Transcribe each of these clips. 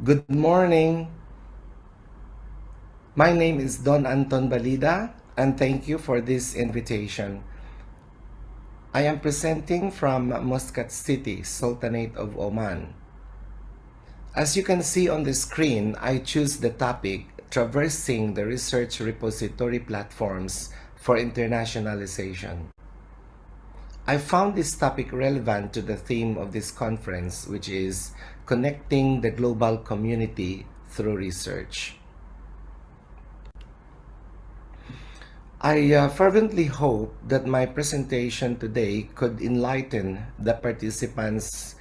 Good morning. My name is Don Anton Balida, and thank you for this invitation. I am presenting from Muscat City, Sultanate of Oman. As you can see on the screen, I choose the topic Traversing the Research Repository Platforms for Internationalization. I found this topic relevant to the theme of this conference, which is connecting the global community through research. I fervently hope that my presentation today could enlighten the participants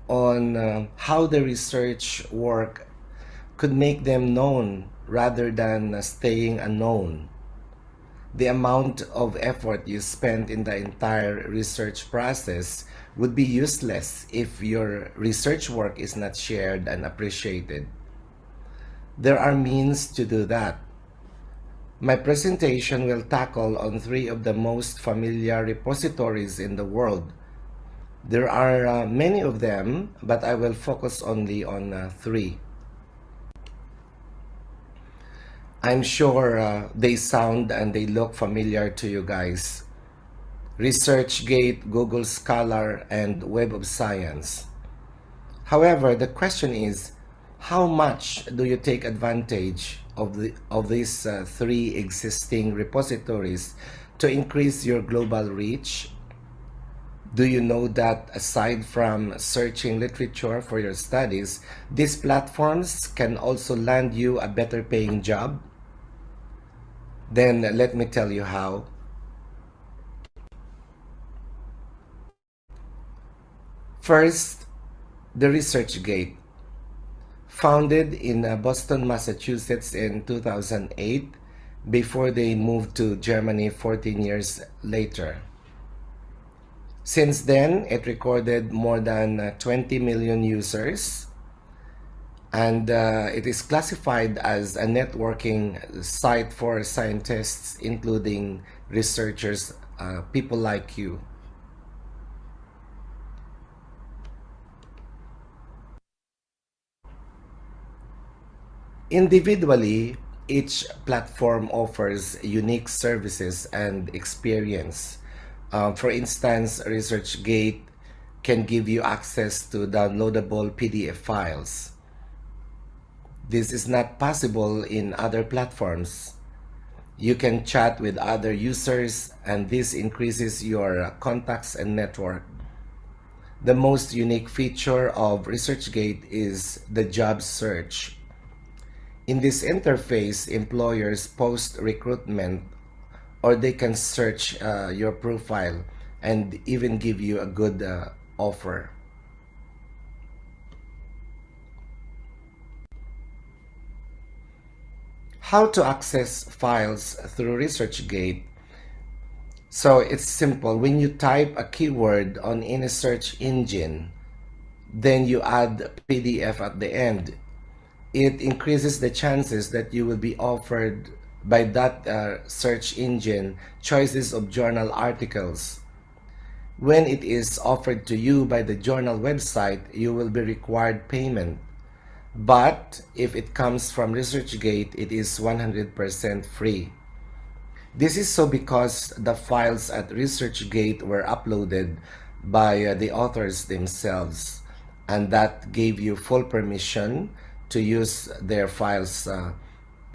on how the research work could make them known rather than staying unknown. The amount of effort you spend in the entire research process would be useless if your research work is not shared and appreciated. There are means to do that. My presentation will tackle on three of the most familiar repositories in the world. There are many of them, but I will focus only on three. I'm sure they sound and they look familiar to you guys. ResearchGate, Google Scholar, and Web of Science. However, the question is, how much do you take advantage of these three existing repositories to increase your global reach? Do you know that aside from searching literature for your studies, these platforms can also land you a better paying job? Then let me tell you how. First, the ResearchGate. Founded in Boston, Massachusetts in 2008 before they moved to Germany 14 years later. Since then, it recorded more than 20 million users, and it is classified as a networking site for scientists, including researchers, people like you. Individually, each platform offers unique services and experience. For instance, ResearchGate can give you access to downloadable PDF files. This is not possible in other platforms. You can chat with other users, and this increases your contacts and network. The most unique feature of ResearchGate is the job search. In this interface, employers post recruitment, or they can search your profile and even give you a good offer. How to access files through ResearchGate? So it's simple. When you type a keyword on any search engine, then you add PDF at the end. It increases the chances that you will be offered by that search engine choices of journal articles. When it is offered to you by the journal website, you will be required payment. But if it comes from ResearchGate, it is 100% free. This is so because the files at ResearchGate were uploaded by the authors themselves, and that gave you full permission to use their files,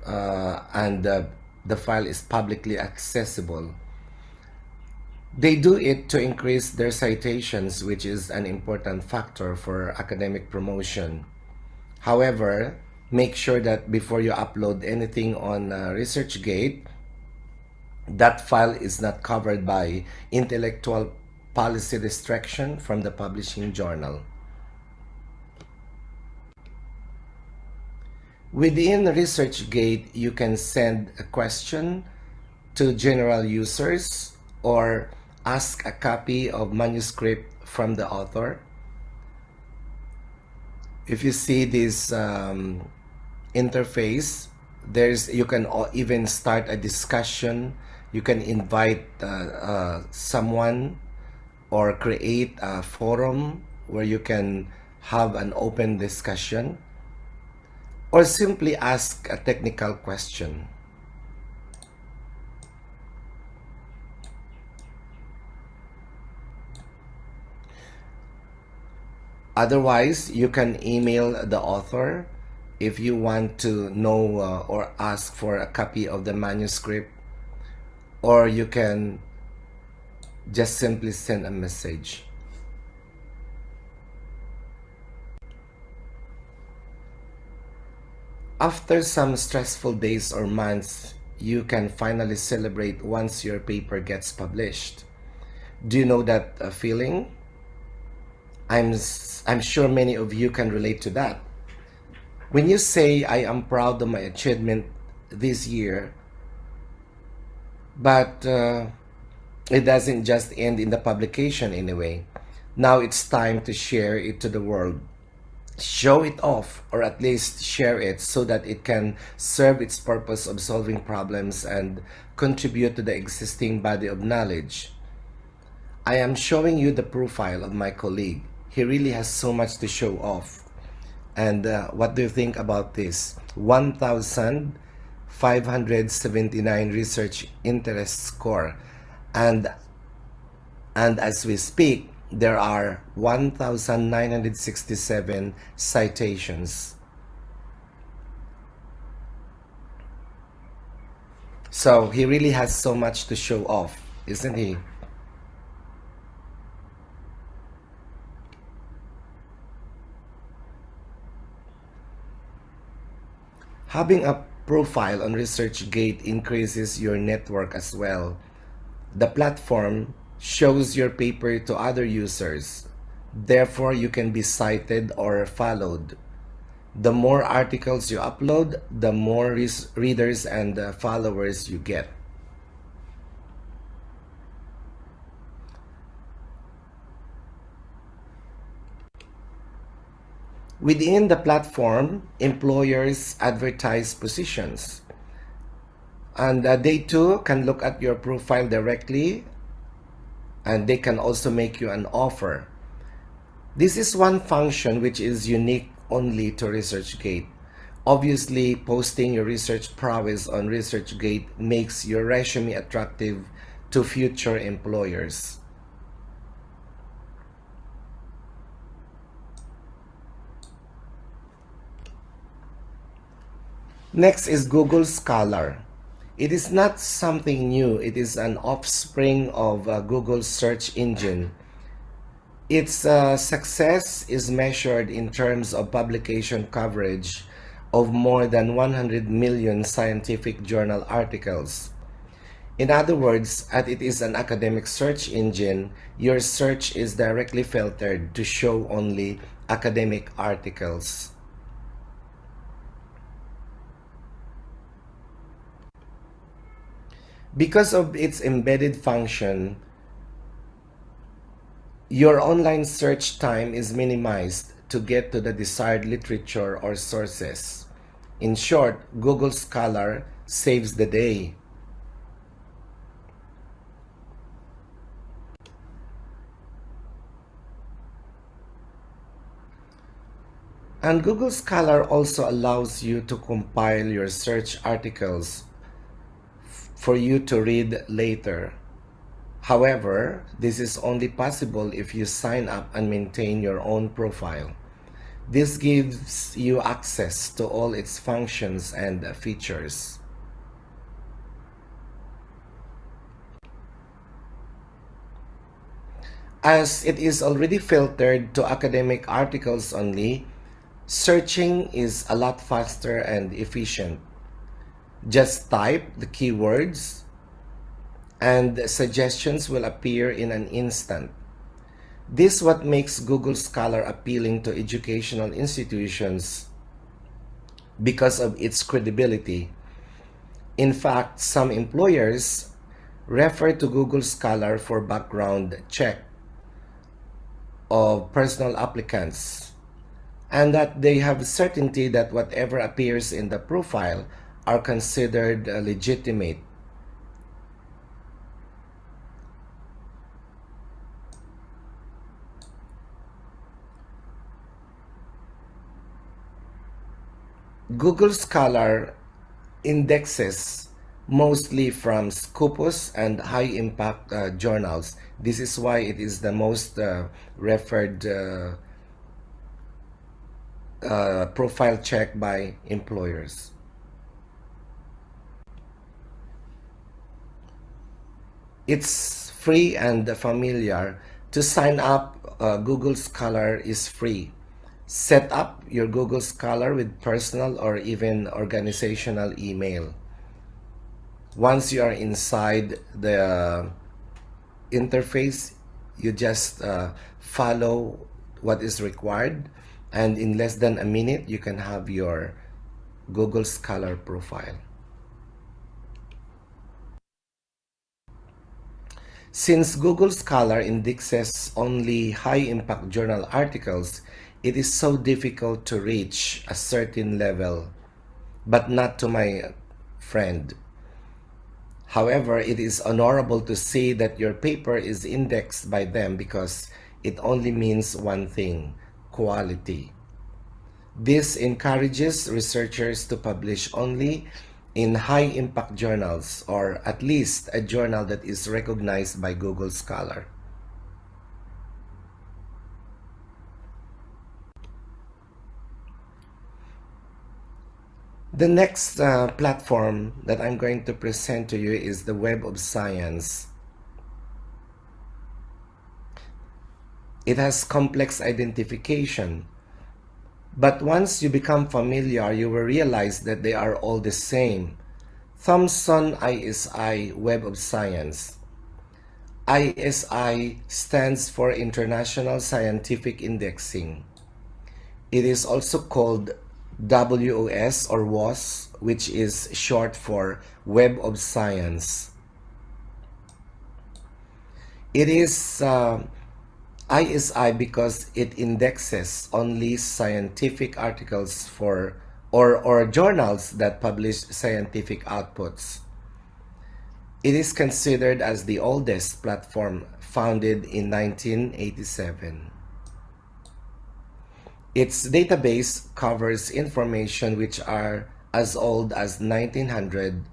and the file is publicly accessible. They do it to increase their citations, which is an important factor for academic promotion. However, make sure that before you upload anything on ResearchGate, that file is not covered by intellectual policy restriction from the publishing journal. Within ResearchGate, you can send a question to general users or ask a copy of manuscript from the author. If you see this interface, you can even start a discussion. You can invite someone or create a forum where you can have an open discussion. or simply ask a technical question. Otherwise, you can email the author if you want to know or ask for a copy of the manuscript, or you can just simply send a message. After some stressful days or months, you can finally celebrate once your paper gets published. Do you know that feeling? I'm sure many of you can relate to that. When you say, I am proud of my achievement this year, but it doesn't just end in the publication anyway. Now it's time to share it to the world. Show it off, or at least share it so that it can serve its purpose of solving problems and contribute to the existing body of knowledge. I am showing you the profile of my colleague. He really has so much to show off. And what do you think about this? 1,579 research interest score. And as we speak, there are 1,967 citations. So he really has so much to show off, isn't he? Having a profile on ResearchGate increases your network as well. The platform shows your paper to other users. Therefore, you can be cited or followed. The more articles you upload, the more readers and followers you get. Within the platform, employers advertise positions. And they too can look at your profile directly, and they can also make you an offer. This is one function which is unique only to ResearchGate. Obviously, posting your research prowess on ResearchGate makes your resume attractive to future employers. Next is Google Scholar. It is not something new, it is an offspring of Google's search engine. Its success is measured in terms of publication coverage of more than 100 million scientific journal articles. In other words, as it is an academic search engine, your search is directly filtered to show only academic articles. Because of its embedded function, your online search time is minimized to get to the desired literature or sources. In short, Google Scholar saves the day. And Google Scholar also allows you to compile your search articles for you to read later. However, this is only possible if you sign up and maintain your own profile. This gives you access to all its functions and features. As it is already filtered to academic articles only, searching is a lot faster and efficient. Just type the keywords and suggestions will appear in an instant. This is what makes Google Scholar appealing to educational institutions because of its credibility. In fact, some employers refer to Google Scholar for background check of personal applicants, and that they have certainty that whatever appears in the profile are considered legitimate. Google Scholar indexes mostly from Scopus and high-impact journals. This is why it is the most referred profile check by employers. It's free and familiar. To sign up, Google Scholar is free. Set up your Google Scholar with personal or even organizational email. Once you are inside the interface, you just follow what is required, and in less than a minute, you can have your Google Scholar profile. Since Google Scholar indexes only high-impact journal articles, it is so difficult to reach a certain level, but not to my friend. However, it is honorable to say that your paper is indexed by them because it only means one thing: quality. This encourages researchers to publish only in high-impact journals, or at least a journal that is recognized by Google Scholar. The next platform that I'm going to present to you is the Web of Science. It has complex identification, but once you become familiar, you will realize that they are all the same. Thomson ISI Web of Science. ISI stands for International Scientific Indexing. It is also called WOS or WOS, which is short for Web of Science. It is ISI because it indexes only scientific articles for or journals that publish scientific outputs. It is considered as the oldest platform, founded in 1987. Its database covers information which are as old as 1900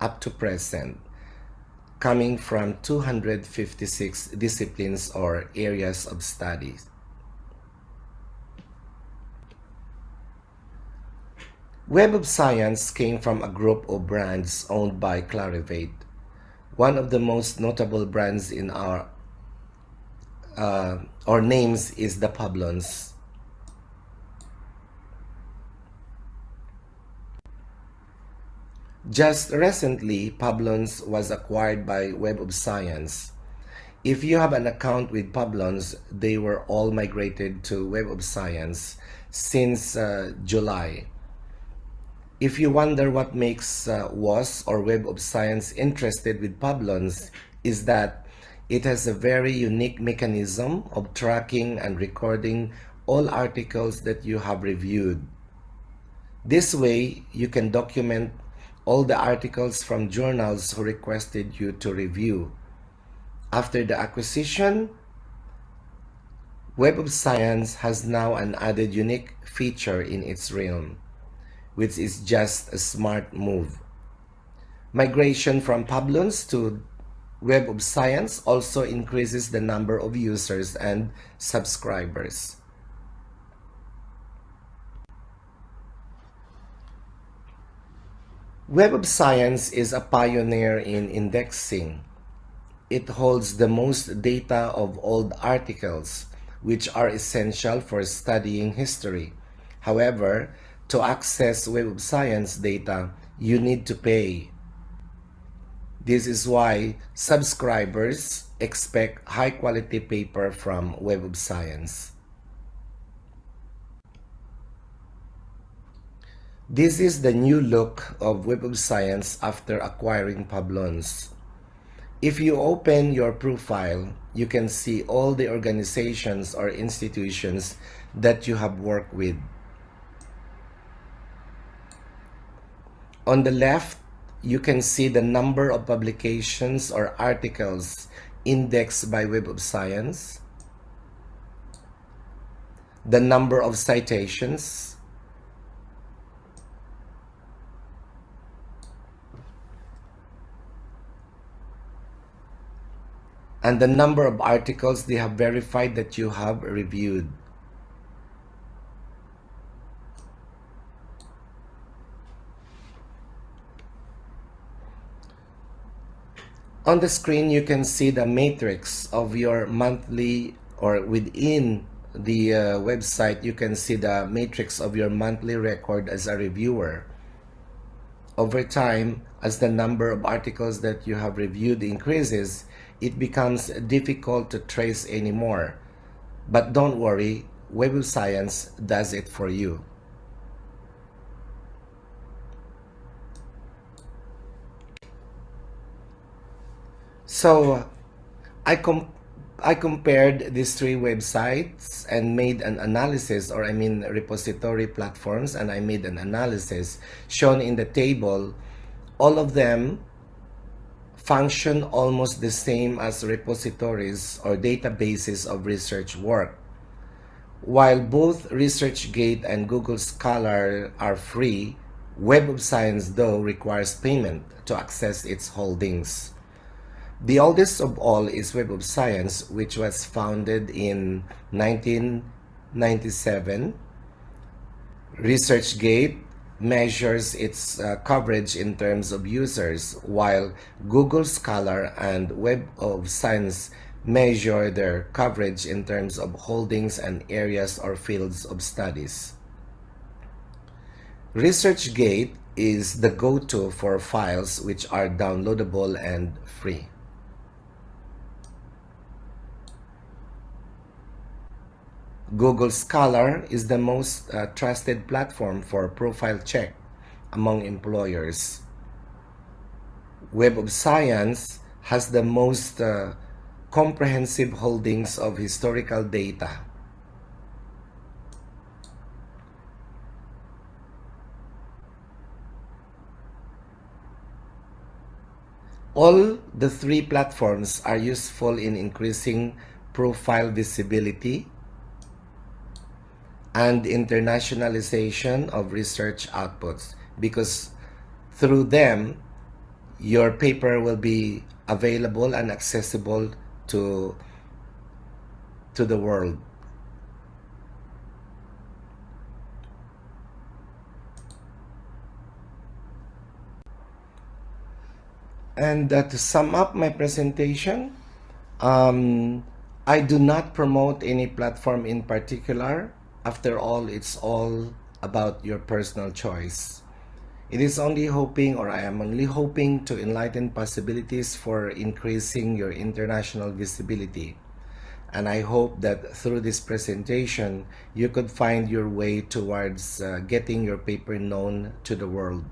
up to present, coming from 256 disciplines or areas of study. Web of Science came from a group of brands owned by Clarivate. One of the most notable brands in our names is the Publons. Just recently, Publons was acquired by Web of Science. If you have an account with Publons, they were all migrated to Web of Science since July. If you wonder what makes WOS or Web of Science interested with Publons, is that it has a very unique mechanism of tracking and recording all articles that you have reviewed. This way, you can document all the articles from journals who requested you to review. After the acquisition, Web of Science has now an added unique feature in its realm, which is just a smart move. Migration from Publons to Web of Science also increases the number of users and subscribers. Web of Science is a pioneer in indexing. It holds the most data of old articles, which are essential for studying history. However, to access Web of Science data, you need to pay. This is why subscribers expect high-quality paper from Web of Science. This is the new look of Web of Science after acquiring Publons. If you open your profile, you can see all the organizations or institutions that you have worked with. On the left, you can see the number of publications or articles indexed by Web of Science, the number of citations, and the number of articles they have verified that you have reviewed. On the screen, you can see the matrix of your monthly, or within the website, you can see the matrix of your monthly record as a reviewer. Over time, as the number of articles that you have reviewed increases, it becomes difficult to trace anymore. But don't worry, Web of Science does it for you. So I compared these three websites and made an analysis, or I mean repository platforms, and I made an analysis shown in the table. All of them function almost the same as repositories or databases of research work. While both ResearchGate and Google Scholar are free, Web of Science, though, requires payment to access its holdings. The oldest of all is Web of Science, which was founded in 1997. ResearchGate measures its coverage in terms of users, while Google Scholar and Web of Science measure their coverage in terms of holdings and areas or fields of studies. ResearchGate is the go-to for files which are downloadable and free. Google Scholar is the most trusted platform for profile check among employers. Web of Science has the most comprehensive holdings of historical data. All the three platforms are useful in increasing profile visibility and internationalization of research outputs, because through them your paper will be available and accessible to the world. And to sum up my presentation, I do not promote any platform in particular. After all, it's all about your personal choice. It is only hoping, or I am only hoping, to enlighten possibilities for increasing your international visibility. And I hope that through this presentation, you could find your way towards getting your paper known to the world.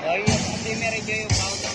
Oh iya, pati meron yung powder.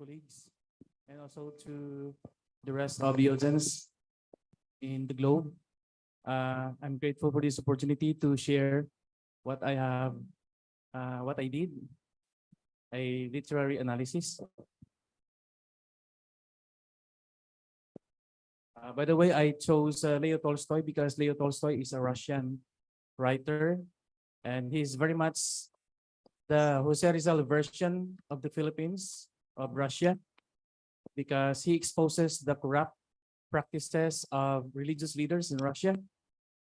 colleagues, and also to the rest of the audience in the globe. I'm grateful for this opportunity to share what I have, what I did, a literary analysis. By the way, I chose Leo Tolstoy because Leo Tolstoy is a Russian writer, and he's very much the Jose Rizal version of the Philippines, of Russia, because he exposes the corrupt practices of religious leaders in Russia.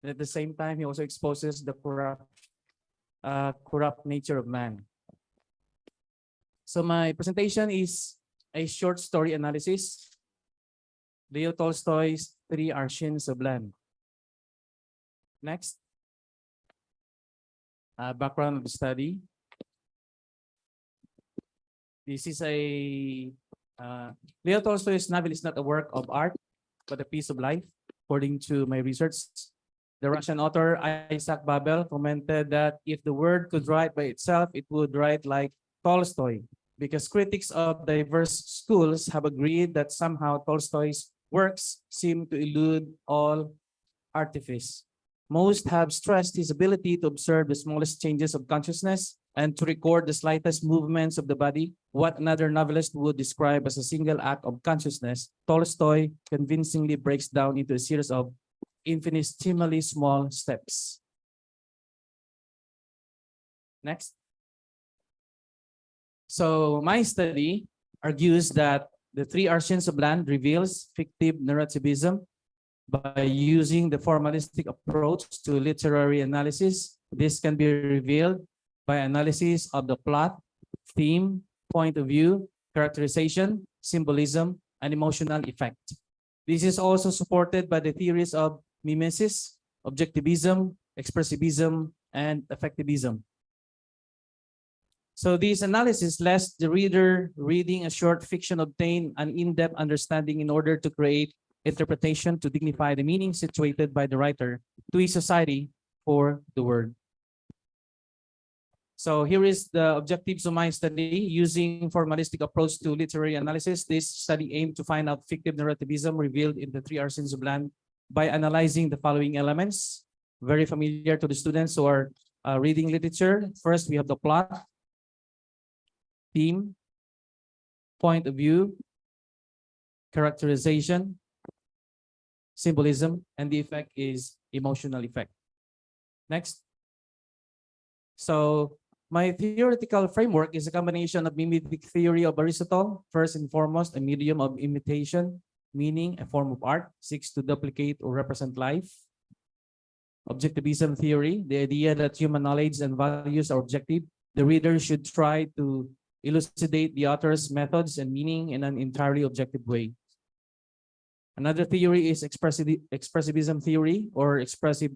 And at the same time, he also exposes the corrupt nature of man. So my presentation is a short story analysis. Leo Tolstoy's Three Arshins of Land. Next. Background of the study. This is a Leo Tolstoy's novel is not a work of art, but a piece of life, according to my research. The Russian author Isaac Babel commented that if the word could write by itself, it would write like Tolstoy, because critics of diverse schools have agreed that somehow Tolstoy's works seem to elude all artifice. Most have stressed his ability to observe the smallest changes of consciousness and to record the slightest movements of the body. What another novelist would describe as a single act of consciousness, Tolstoy convincingly breaks down into a series of infinitesimally small steps. Next. So my study argues that the Three Arshins of Land reveals fictive narrativism by using the formalistic approach to literary analysis. This can be revealed by analysis of the plot, theme, point of view, characterization, symbolism, and emotional effect. This is also supported by the theories of mimesis, objectivism, expressivism, and effectivism. So this analysis lets the reader reading a short fiction obtain an in-depth understanding in order to create interpretation to dignify the meaning situated by the writer to a society for the word. So here is the objectives of my study. Using formalistic approach to literary analysis, this study aimed to find out fictive narrativism revealed in the Three Arshins of Land by analyzing the following elements, very familiar to the students who are reading literature. First, we have the plot, theme, point of view, characterization, symbolism, and the effect is emotional effect. Next. So my theoretical framework is a combination of mimetic theory of Aristotle, first and foremost, a medium of imitation, meaning a form of art, seeks to duplicate or represent life. Objectivism theory, the idea that human knowledge and values are objective. The reader should try to elucidate the author's methods and meaning in an entirely objective way. Another theory is expressivism theory, or expressive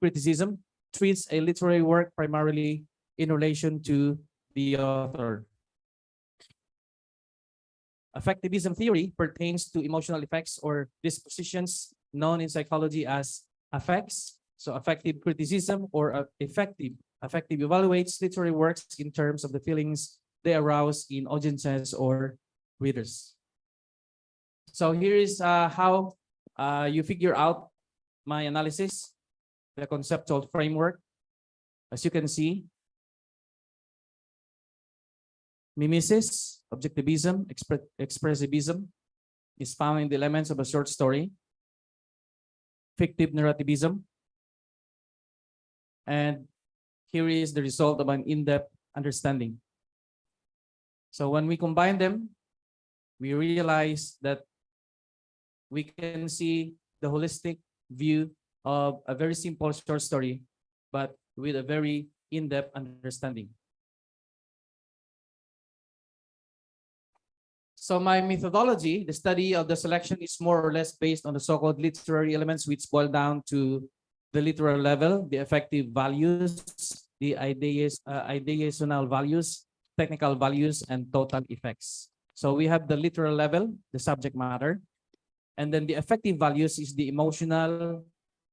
criticism, treats a literary work primarily in relation to the author. Effectivism theory pertains to emotional effects or dispositions known in psychology as affects. So affective criticism or effective evaluates literary works in terms of the feelings they arouse in audiences or readers. So here is how you figure out my analysis, the conceptual framework. As you can see, mimesis, objectivism, expressivism is found in the elements of a short story, fictive narrativism, and here is the result of an in-depth understanding. So when we combine them, we realize that we can see the holistic view of a very simple short story, but with a very in-depth understanding. So my methodology, the study of the selection, is more or less based on the so-called literary elements, which boil down to the literal level, the effective values, the ideational values, technical values, and total effects. So we have the literal level, the subject matter, and then the effective values is the emotional,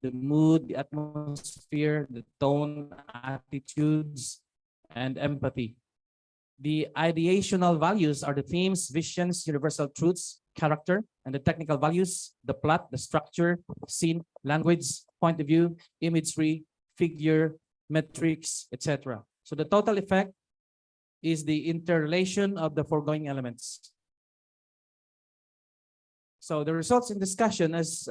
the mood, the atmosphere, the tone, attitudes, and empathy. The ideational values are the themes, visions, universal truths, character, and the technical values, the plot, the structure, scene, language, point of view, imagery, figure, metrics, etc. So the total effect is the interrelation of the foregoing elements. So the results in discussion as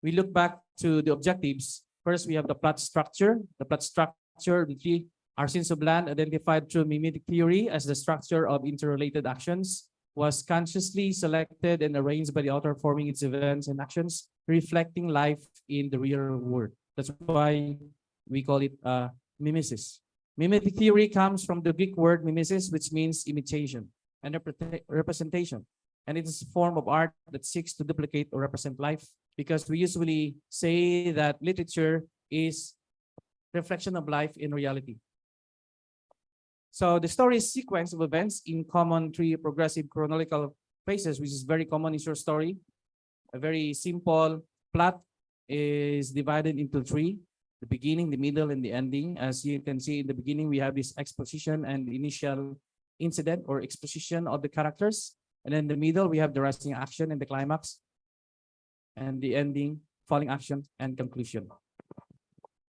we look back to the objectives. First, we have the plot structure. The plot structure, the three Arsene Subland identified through mimetic theory as the structure of interrelated actions, was consciously selected and arranged by the author, forming its events and actions, reflecting life in the real world. That's why we call it mimesis. Mimetic theory comes from the Greek word mimesis, which means imitation and representation. And it is a form of art that seeks to duplicate or represent life, because we usually say that literature is reflection of life in reality. So the story is sequence of events in common three progressive chronological phases, which is very common in short story. A very simple plot is divided into three: the beginning, the middle, and the ending. As you can see in the beginning, we have this exposition and initial incident or exposition of the characters. And then in the middle, we have the rising action and the climax. And the ending, falling action, and conclusion.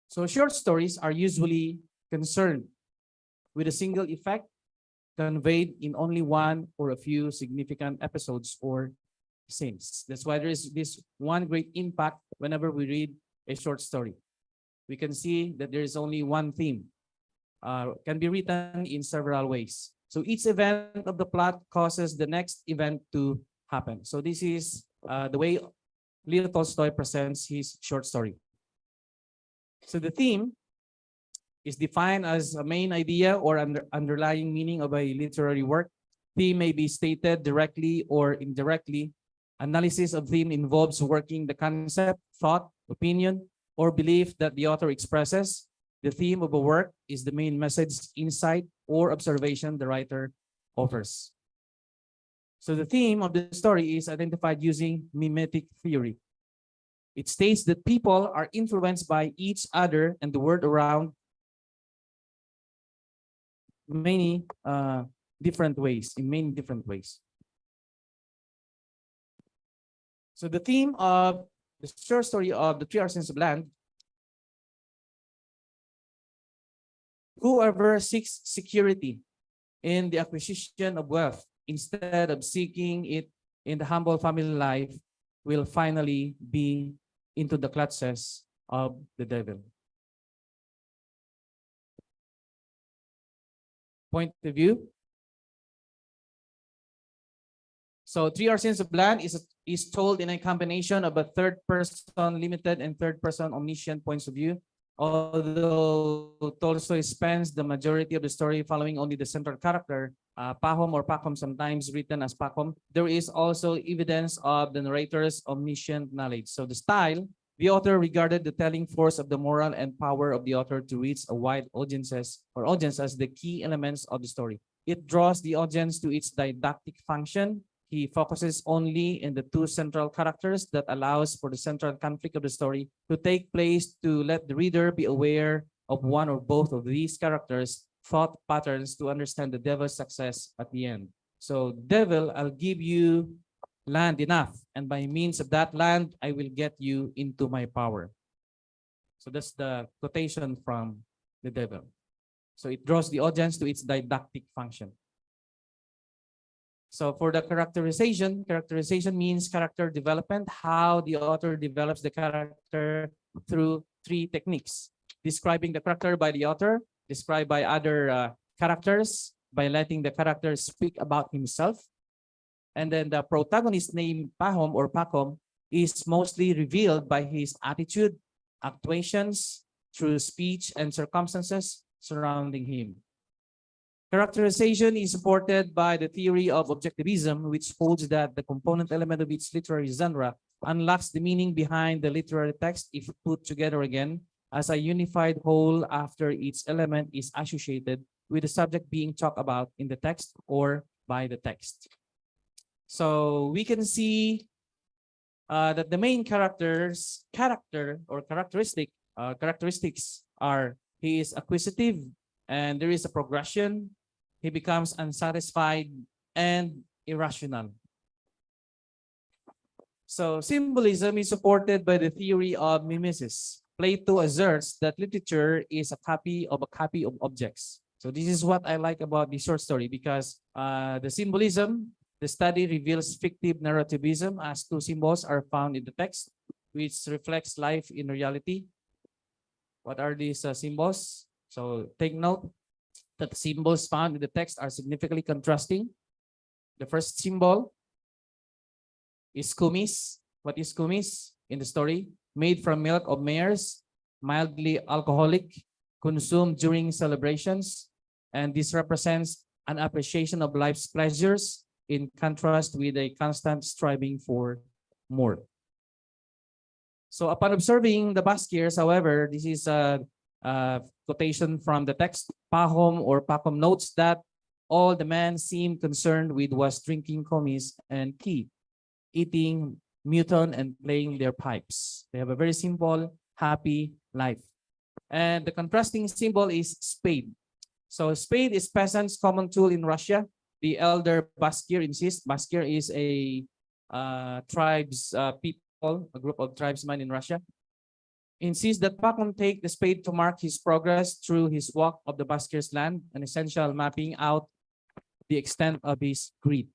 So short stories are usually concerned with a single effect conveyed in only one or a few significant episodes or scenes. That's why there is this one great impact whenever we read a short story. We can see that there is only one theme, can be written in several ways. So each event of the plot causes the next event to happen. So this is the way Leo Tolstoy presents his short story. So the theme is defined as a main idea or underlying meaning of a literary work. Theme may be stated directly or indirectly. Analysis of theme involves working the concept, thought, opinion, or belief that the author expresses. The theme of a work is the main message, insight, or observation the writer offers. So the theme of the story is identified using mimetic theory. It states that people are influenced by each other and the world around many different ways, in many different ways. So the theme of the short story of the Three Arsene Subland: whoever seeks security in the acquisition of wealth instead of seeking it in the humble family life will finally be into the clutches of the devil. Point of view. So Three Arsene Subland is told in a combination of a third person limited and third person omniscient points of view. Although Tolstoy spends the majority of the story following only the central character, Pahom or Pakhom, sometimes written as Pakhom, there is also evidence of the narrator's omniscient knowledge. So the style, the author regarded the telling force of the moral and power of the author to reach a wide audience as the key elements of the story. It draws the audience to its didactic function. He focuses only in the two central characters that allows for the central conflict of the story to take place, to let the reader be aware of one or both of these characters' thought patterns to understand the devil's success at the end. So, devil, I'll give you land enough, and by means of that land, I will get you into my power. So that's the quotation from the devil. So it draws the audience to its didactic function. So for the characterization means character development, how the author develops the character through three techniques: describing the character by the author, described by other characters, by letting the character speak about himself. And then the protagonist named Pahom or Pakhom is mostly revealed by his attitude, actuations, through speech and circumstances surrounding him. Characterization is supported by the theory of objectivism, which holds that the component element of each literary genre unlocks the meaning behind the literary text if put together again as a unified whole after each element is associated with the subject being talked about in the text or by the text. So we can see that the main characteristics are he is acquisitive and there is a progression. he becomes unsatisfied and irrational. So symbolism is supported by the theory of mimesis. Plato asserts that literature is a copy of objects. So this is what I like about the short story, because the symbolism, the study reveals fictive narrativism as two symbols are found in the text, which reflects life in reality. What are these symbols? So take note that the symbols found in the text are significantly contrasting. The first symbol is kumis. What is kumis in the story? Made from milk of mares, mildly alcoholic, consumed during celebrations, and this represents an appreciation of life's pleasures in contrast with a constant striving for more. So upon observing the Baskiers, however, this is a quotation from the text. Pahom notes that all the man seemed concerned with was drinking komis and tea, eating mutton and playing their pipes. They have a very simple, happy life. And the contrasting symbol is spade. So spade is peasants' common tool in Russia. The elder Baskir insists. Baskir is a people, a group of tribesmen in Russia. Insists that Pahom take the spade to mark his progress through his walk of the Baskir's land, an essential mapping out the extent of his greed.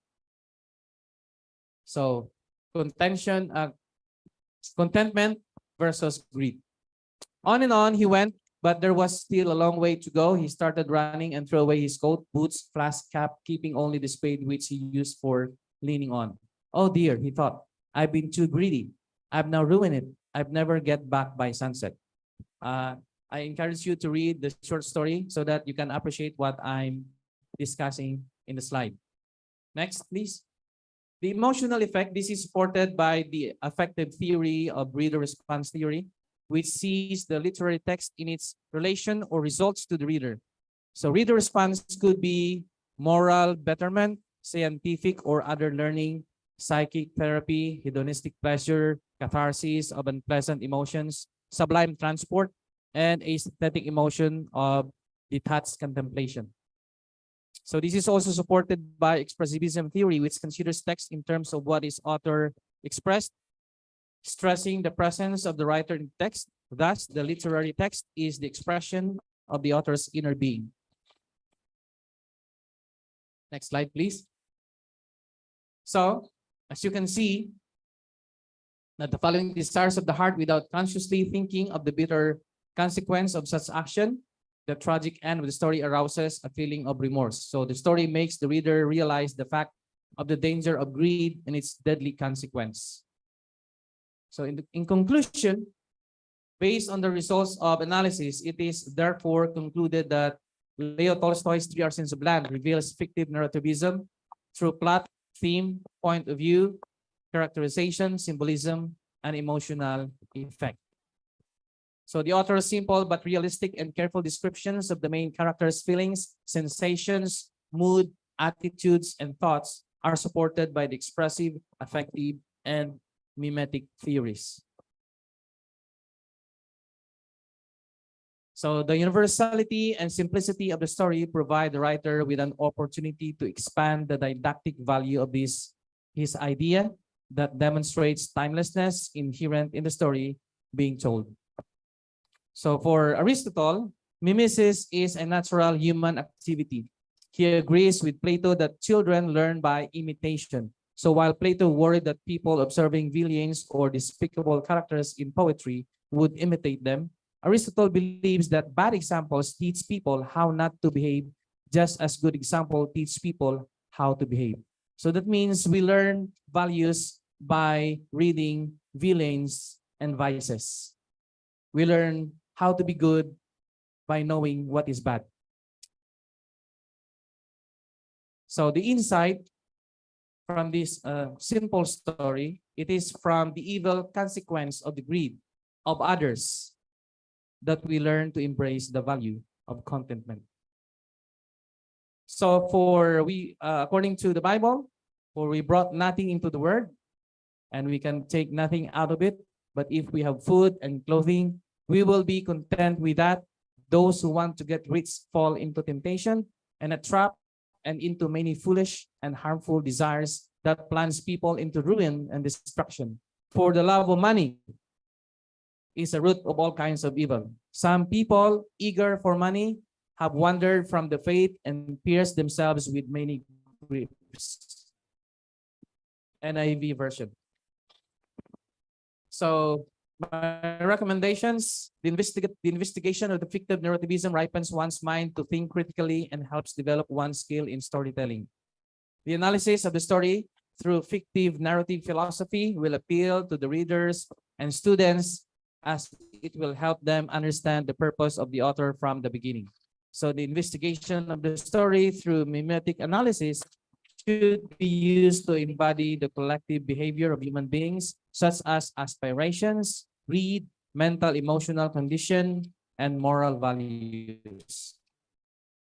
So contentment versus greed. On and on he went, but there was still a long way to go. He started running and threw away his coat, boots, flask, cap, keeping only the spade which he used for leaning on. Oh dear, he thought, I've been too greedy. I've now ruined it. I've never get back by sunset. I encourage you to read the short story so that you can appreciate what I'm discussing in the slide. Next, please. The emotional effect, this is supported by the affective theory of reader response theory, which sees the literary text in its relation or results to the reader. So reader response could be moral betterment, scientific or other learning, psychic therapy, hedonistic pleasure, catharsis of unpleasant emotions, sublime transport, and a synthetic emotion of detached contemplation. So this is also supported by expressivism theory, which considers text in terms of what is author expressed, stressing the presence of the writer in text. Thus, the literary text is the expression of the author's inner being. Next slide, please. So, as you can see, that the following desires of the heart without consciously thinking of the bitter consequence of such action, the tragic end of the story arouses a feeling of remorse. So the story makes the reader realize the fact of the danger of greed and its deadly consequence. So in conclusion, based on the results of analysis, it is therefore concluded that Leo Tolstoy's 3 Arsons of Land reveals fictive narrativism through plot, theme, point of view, characterization, symbolism, and emotional effect. So the author's simple but realistic and careful descriptions of the main character's feelings, sensations, mood, attitudes, and thoughts are supported by the expressive, affective, and mimetic theories. So the universality and simplicity of the story provide the writer with an opportunity to expand the didactic value of his idea that demonstrates timelessness inherent in the story being told. So for Aristotle, mimesis is a natural human activity. He agrees with Plato that children learn by imitation. So while Plato worried that people observing villains or despicable characters in poetry would imitate them, Aristotle believes that bad examples teach people how not to behave, just as good examples teach people how to behave. So that means we learn values by reading villains and vices. We learn how to be good by knowing what is bad. So the insight from this simple story, it is from the evil consequence of the greed of others that we learn to embrace the value of contentment. So according to the Bible, for we brought nothing into the world, and we can take nothing out of it. But if we have food and clothing, we will be content with that. Those who want to get rich fall into temptation and a trap, and into many foolish and harmful desires that plunge people into ruin and destruction. For the love of money is a root of all kinds of evil. Some people eager for money have wandered from the faith and pierced themselves with many griefs. NIV version. So my recommendations, the investigation of the fictive narrativism ripens one's mind to think critically and helps develop one's skill in storytelling. The analysis of the story through fictive narrative philosophy will appeal to the readers and students as it will help them understand the purpose of the author from the beginning. So the investigation of the story through mimetic analysis should be used to embody the collective behavior of human beings, such as aspirations, greed, mental, emotional condition, and moral values.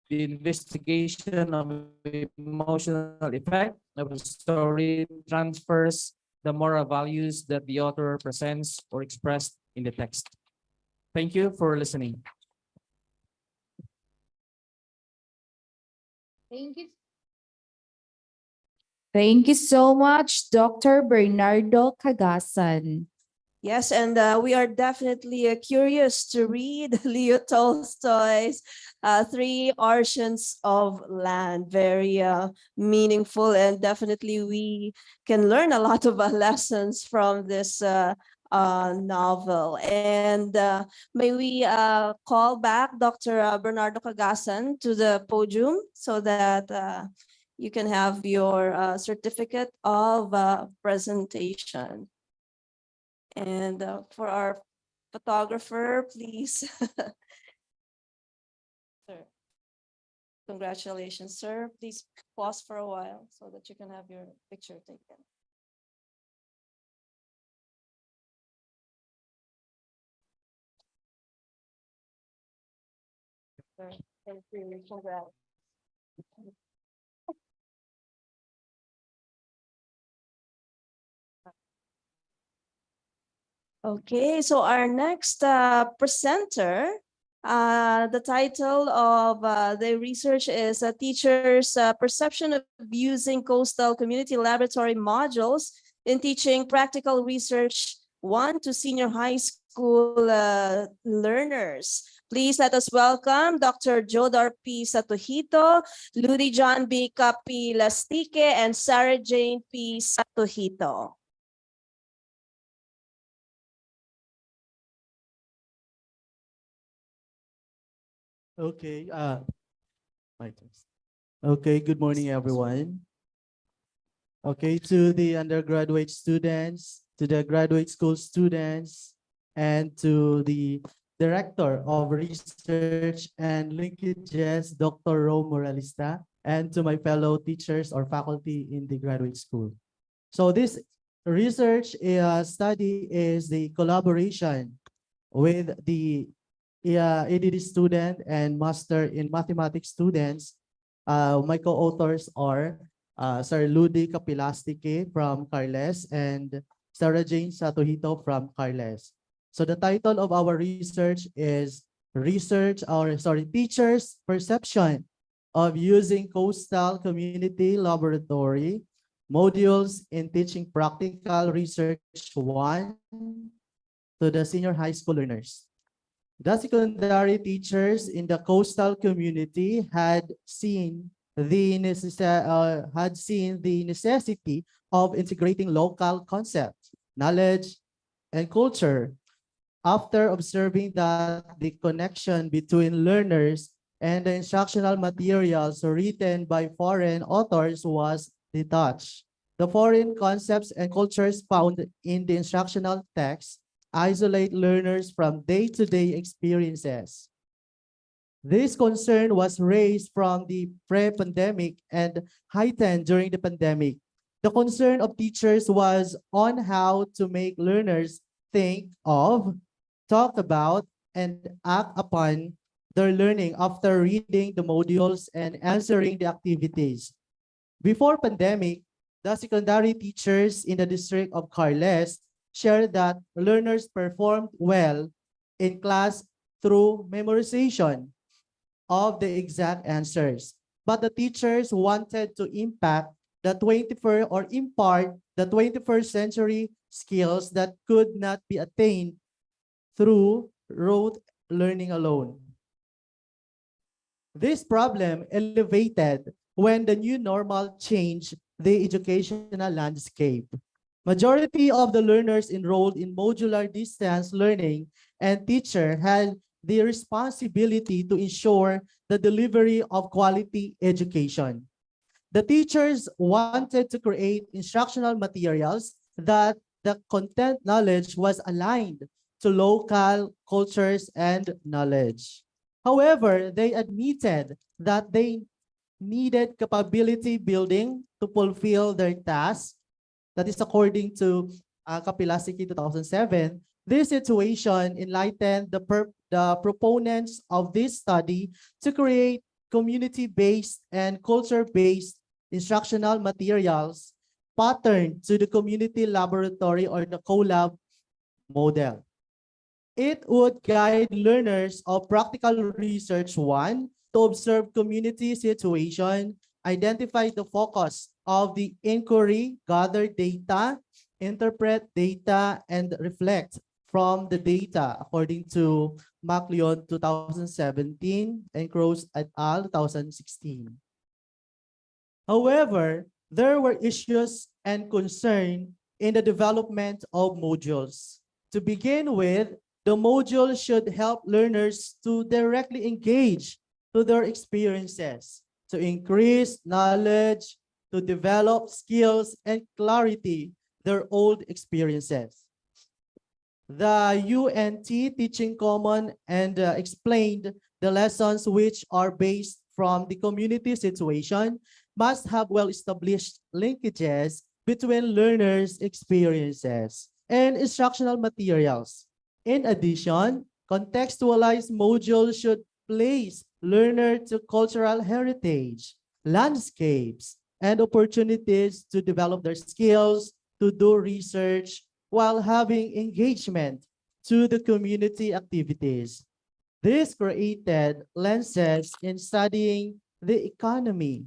The investigation of emotional effect of a story transfers the moral values that the author presents or expressed in the text. Thank you for listening. Thank you. Thank you so much, Dr. Bernardo Cagasan. Yes, and we are definitely curious to read Leo Tolstoy's Three Oceans of Land. Very meaningful, and definitely we can learn a lot of lessons from this novel. And may we call back Dr. Bernardo Cagasan to the podium so that you can have your certificate of presentation. And for our photographer, please. Sir, congratulations, sir. Please pause for a while so that you can have your picture taken. Sir, thank you. Congrats. Okay, so our next presenter, the title of the research is a teacher's perception of using coastal community laboratory modules in teaching practical research 1 to senior high school learners. Please let us welcome Dr. Jodar P. Satuhito, Ludi John B. Capi Lastique, and Sarah Jane P. Satuhito. Okay, my turn. Okay, good morning, everyone. Okay, to the undergraduate students, to the graduate school students, and to the Director of Research and Linkages, Dr. Ro Moralista, and to my fellow teachers or faculty in the graduate school. So this research study is the collaboration with the ADD student and Master in Mathematics students. My co-authors are Sir Ludi Capilastique from Carles and Sarah Jane Satuhito from Carles. So the title of our research is Teachers' Perception of Using Coastal Community Laboratory Modules in Teaching Practical Research 1 to the senior high school learners. The secondary teachers in the coastal community had seen the necessity of integrating local concepts, knowledge, and culture after observing that the connection between learners and the instructional materials written by foreign authors was detached. The foreign concepts and cultures found in the instructional text isolate learners from day-to-day experiences. This concern was raised from the pre-pandemic and heightened during the pandemic. The concern of teachers was on how to make learners think of, talk about, and act upon their learning after reading the modules and answering the activities. Before pandemic, the secondary teachers in the district of Carles shared that learners performed well in class through memorization of the exact answers. but the teachers wanted to impact the 21st or impart the 21st century skills that could not be attained through rote learning alone. This problem elevated when the new normal changed the educational landscape. Majority of the learners enrolled in modular distance learning and teacher had the responsibility to ensure the delivery of quality education. The teachers wanted to create instructional materials that the content knowledge was aligned to local cultures and knowledge. However, they admitted that they needed capability building to fulfill their tasks. That is according to Kapilasiki 2007. This situation enlightened the proponents of this study to create community-based and culture-based instructional materials patterned to the community laboratory or the CoLab model. It would guide learners of practical research one to observe community situation, identify the focus of the inquiry, gather data, interpret data, and reflect from the data according to MacLeod 2017 and Cross et al. 2016. However, there were issues and concern in the development of modules. To begin with, the module should help learners to directly engage to their experiences, to increase knowledge, to develop skills and clarity their old experiences. The UNT Teaching Common and explained the lessons which are based from the community situation must have well-established linkages between learners' experiences and instructional materials. In addition, contextualized modules should place learner to cultural heritage, landscapes, and opportunities to develop their skills, to do research, while having engagement to the community activities. This created lenses in studying the economy,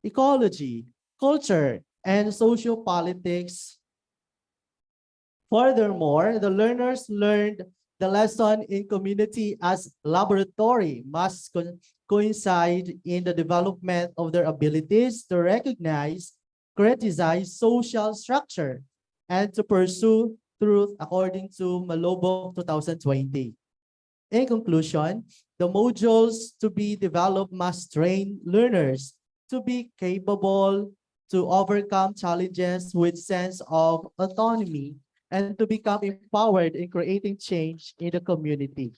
ecology, culture, and social politics. Furthermore, the learners learned the lesson in community as laboratory must coincide in the development of their abilities to recognize, criticize social structure, and to pursue truth according to Malobok 2020. In conclusion, the modules to be developed must train learners to be capable to overcome challenges with sense of autonomy and to become empowered in creating change in the community.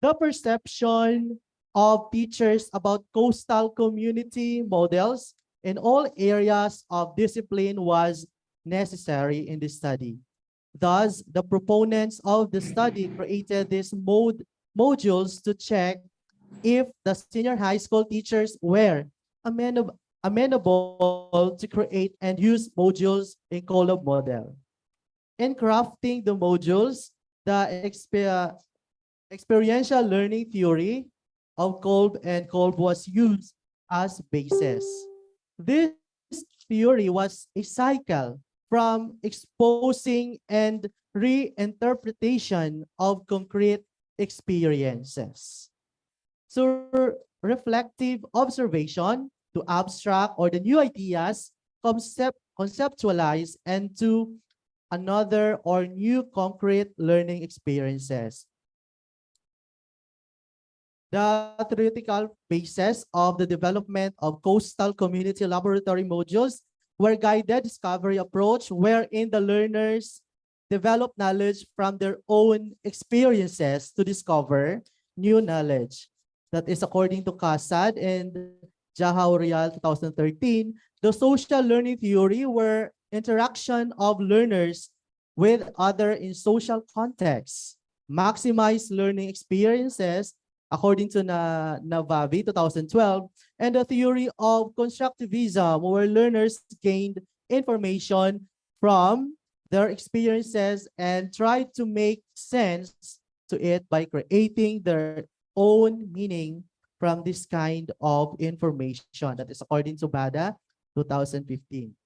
The perception of teachers about coastal community models in all areas of discipline was necessary in this study. Thus, the proponents of the study created these modules to check if the senior high school teachers were amenable to create and use modules in CoLab model. In crafting the modules, the experiential learning theory of Kolb and Kolb was used as basis. This theory was a cycle from exposing and reinterpretation of concrete experiences. So reflective observation to abstract or the new ideas conceptualize and to another or new concrete learning experiences. The theoretical basis of the development of coastal community laboratory modules were guided discovery approach wherein the learners develop knowledge from their own experiences to discover new knowledge. That is according to Kasad and Jahau-Rial 2013. The social learning theory were interaction of learners with other in social contexts, maximize learning experiences according to Navavi 2012, and the theory of constructivism where learners gained information from their experiences and tried to make sense to it by creating their own meaning from this kind of information. That is according to BADA 2015.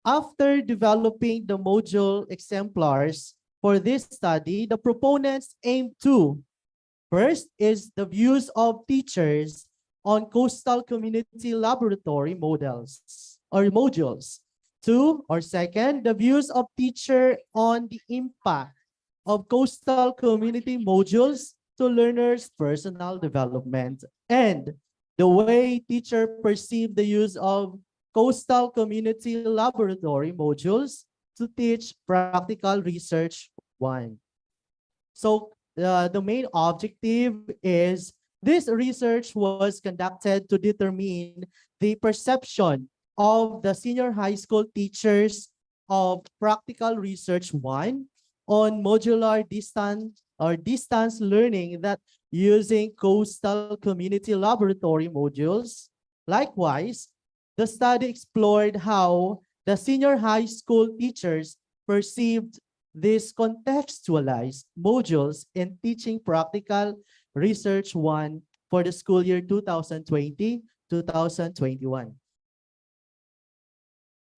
After developing the module exemplars for this study, the proponents aim to: first is the views of teachers on coastal community laboratory models or modules. Two, or second, the views of teacher on the impact of coastal community modules to learners' personal development, and the way teacher perceive the use of coastal community laboratory modules to teach practical research 1. So the main objective is this research was conducted to determine the perception of the senior high school teachers of practical research 1 on modular distance learning that using coastal community laboratory modules. Likewise, the study explored how the senior high school teachers perceived these contextualized modules in teaching practical research 1 for the school year 2020-2021.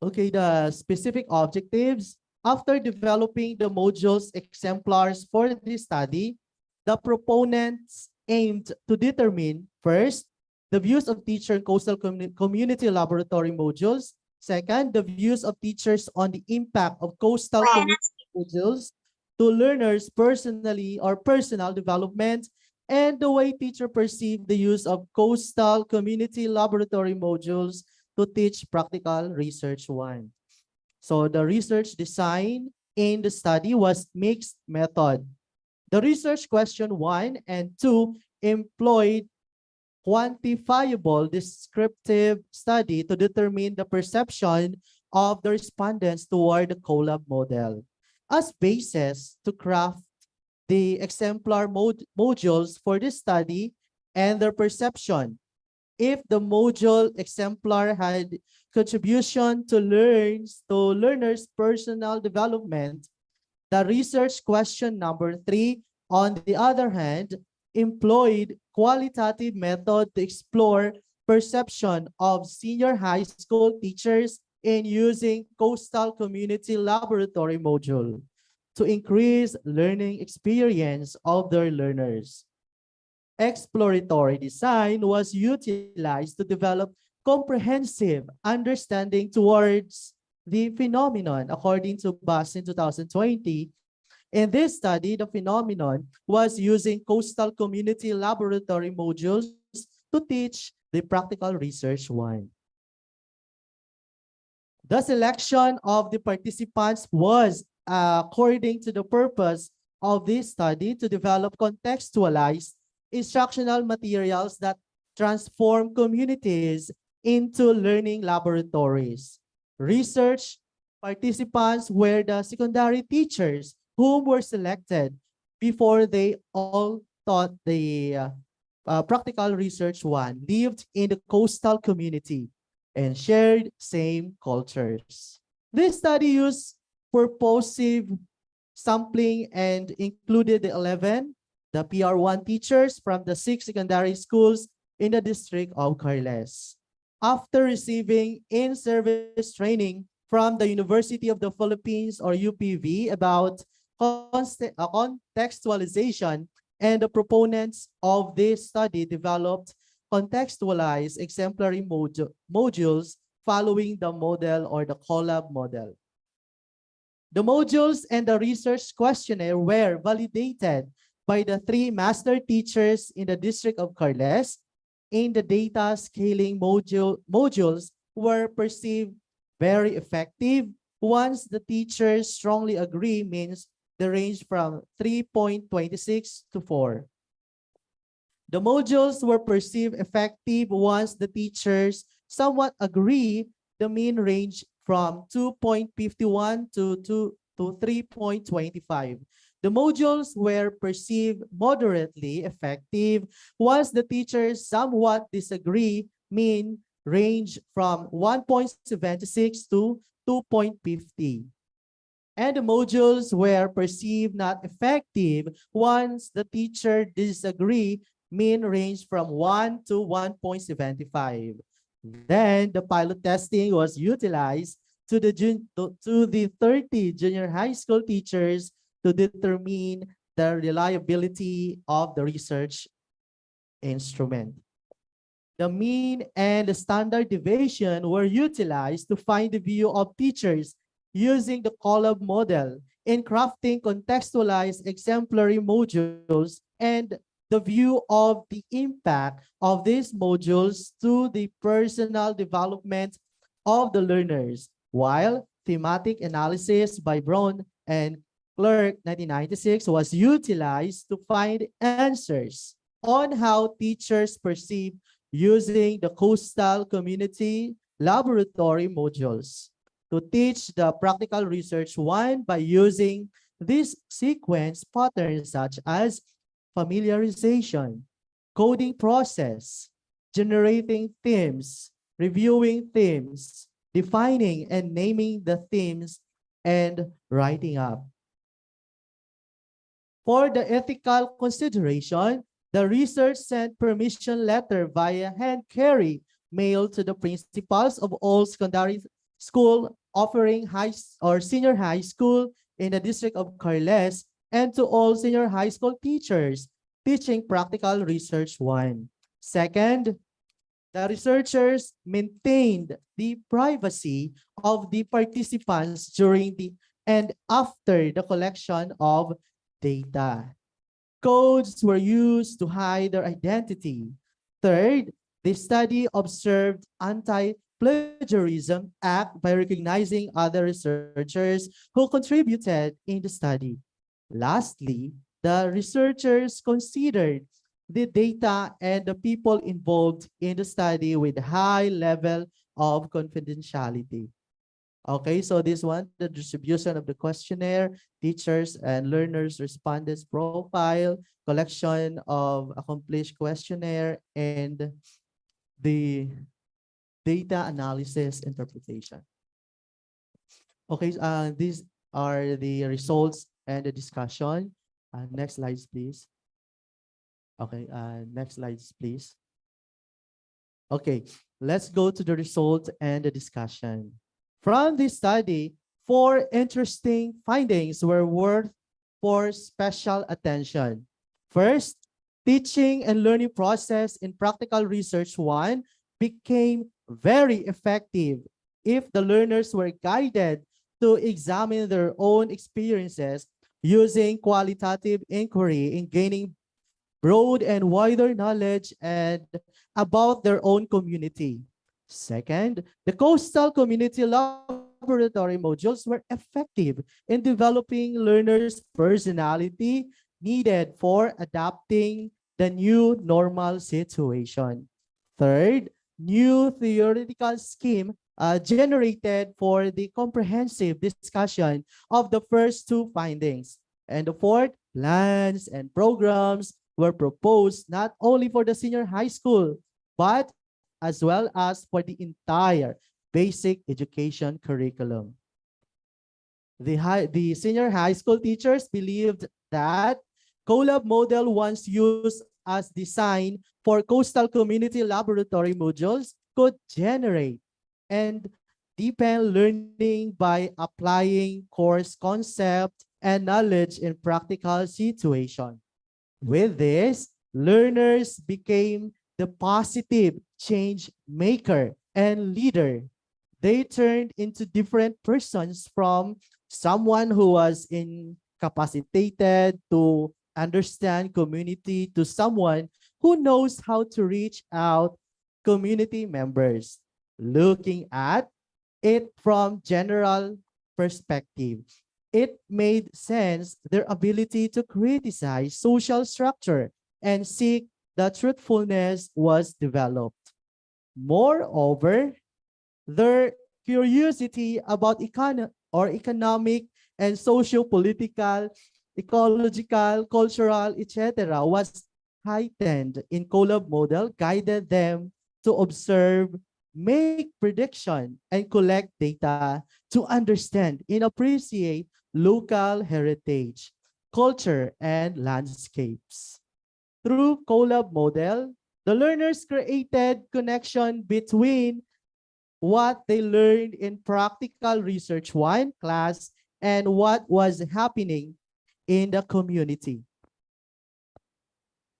Okay, the specific objectives. After developing the modules exemplars for this study, the proponents aimed to determine, first, the views of teacher in coastal community laboratory modules. Second, the views of teachers on the impact of coastal community modules to learners personally or personal development, and the way teacher perceive the use of coastal community laboratory modules to teach practical research 1. So the research design in the study was mixed method. The research question 1 and 2 employed quantifiable descriptive study to determine the perception of the respondents toward the COLAB model as basis to craft the exemplar modules for this study and their perception. If the module exemplar had contribution to learners' personal development, the research question number 3, on the other hand, employed qualitative method to explore perception of senior high school teachers in using coastal community laboratory module to increase learning experience of their learners. Exploratory design was utilized to develop comprehensive understanding towards the phenomenon according to BAS in 2020. In this study, the phenomenon was using coastal community laboratory modules to teach the practical research 1. The selection of the participants was according to the purpose of this study to develop contextualized instructional materials that transform communities into learning laboratories. Research participants were the secondary teachers whom were selected before they all taught the practical research 1, lived in the coastal community, and shared same cultures. This study used purposive sampling and included the PR1 teachers from the 6 secondary schools in the District of Carles. After receiving in-service training from the University of the Philippines or UPV about contextualization, and the proponents of this study developed contextualized exemplary modules following the model or the COLAB model. The modules and the research questionnaire were validated by the 3 master teachers in the District of Carles, and the data scaling modules were perceived very effective once the teachers strongly agree, means the range from 3.26 to 4. The modules were perceived effective once the teachers somewhat agree, the mean range from 2.51 to 3.25. The modules were perceived moderately effective once the teachers somewhat disagree, mean range from 1.76 to 2.50. And the modules were perceived not effective once the teacher disagree, Mean ranged from 1 to 1.75. Then the pilot testing was utilized to the 30 junior high school teachers to determine the reliability of the research instrument. The mean and the standard deviation were utilized to find the view of teachers using the Colab model in crafting contextualized exemplary modules and the view of the impact of these modules to the personal development of the learners, while thematic analysis by Brown and Clerk 1996 was utilized to find answers on how teachers perceive using the coastal community laboratory modules. To teach the practical research one by using these sequence patterns such as familiarization, coding process, generating themes, reviewing themes, defining and naming the themes, and writing up. For the ethical consideration, the research sent permission letter via hand carry mail to the principals of all secondary school offering high or senior high school in the district of Carles and to all senior high school teachers teaching practical research one. Second, the researchers maintained the privacy of the participants during the and after the collection of data. Codes were used to hide their identity. Third, the study observed anti-plagiarism act by recognizing other researchers who contributed in the study. Lastly, the researchers considered the data and the people involved in the study with high level of confidentiality. Okay, so this one, the distribution of the questionnaire, teachers and learners respondents profile, collection of accomplished questionnaire, and the data analysis interpretation. Okay, these are the results and the discussion. Next slides, please. Okay, next slides, please. Okay, let's go to the result and the discussion. From this study, 4 interesting findings were worth for special attention. First, teaching and learning process in practical research 1 became very effective if the learners were guided to examine their own experiences using qualitative inquiry in gaining broad and wider knowledge and about their own community. Second, the coastal community laboratory modules were effective in developing learners' personality needed for adapting the new normal situation. Third, new theoretical scheme generated for the comprehensive discussion of the first 2 findings. And the fourth, plans and programs were proposed not only for the senior high school, but as well as for the entire basic education curriculum. The senior high school teachers believed that Colab model once used as design for coastal community laboratory modules could generate and deepen learning by applying course concept and knowledge in practical situation. With this, learners became the positive change maker and leader. They turned into different persons from someone who was incapacitated to understand community to someone who knows how to reach out community members, looking at it from general perspective. It made sense their ability to criticize social structure and seek the truthfulness was developed. Moreover, their curiosity about economic and socio-political, ecological, cultural, etc. was heightened in Colab model, guided them to observe, make prediction, and collect data to understand and appreciate local heritage, culture, and landscapes. through collab model, the learners created connection between what they learned in practical research one class and what was happening in the community.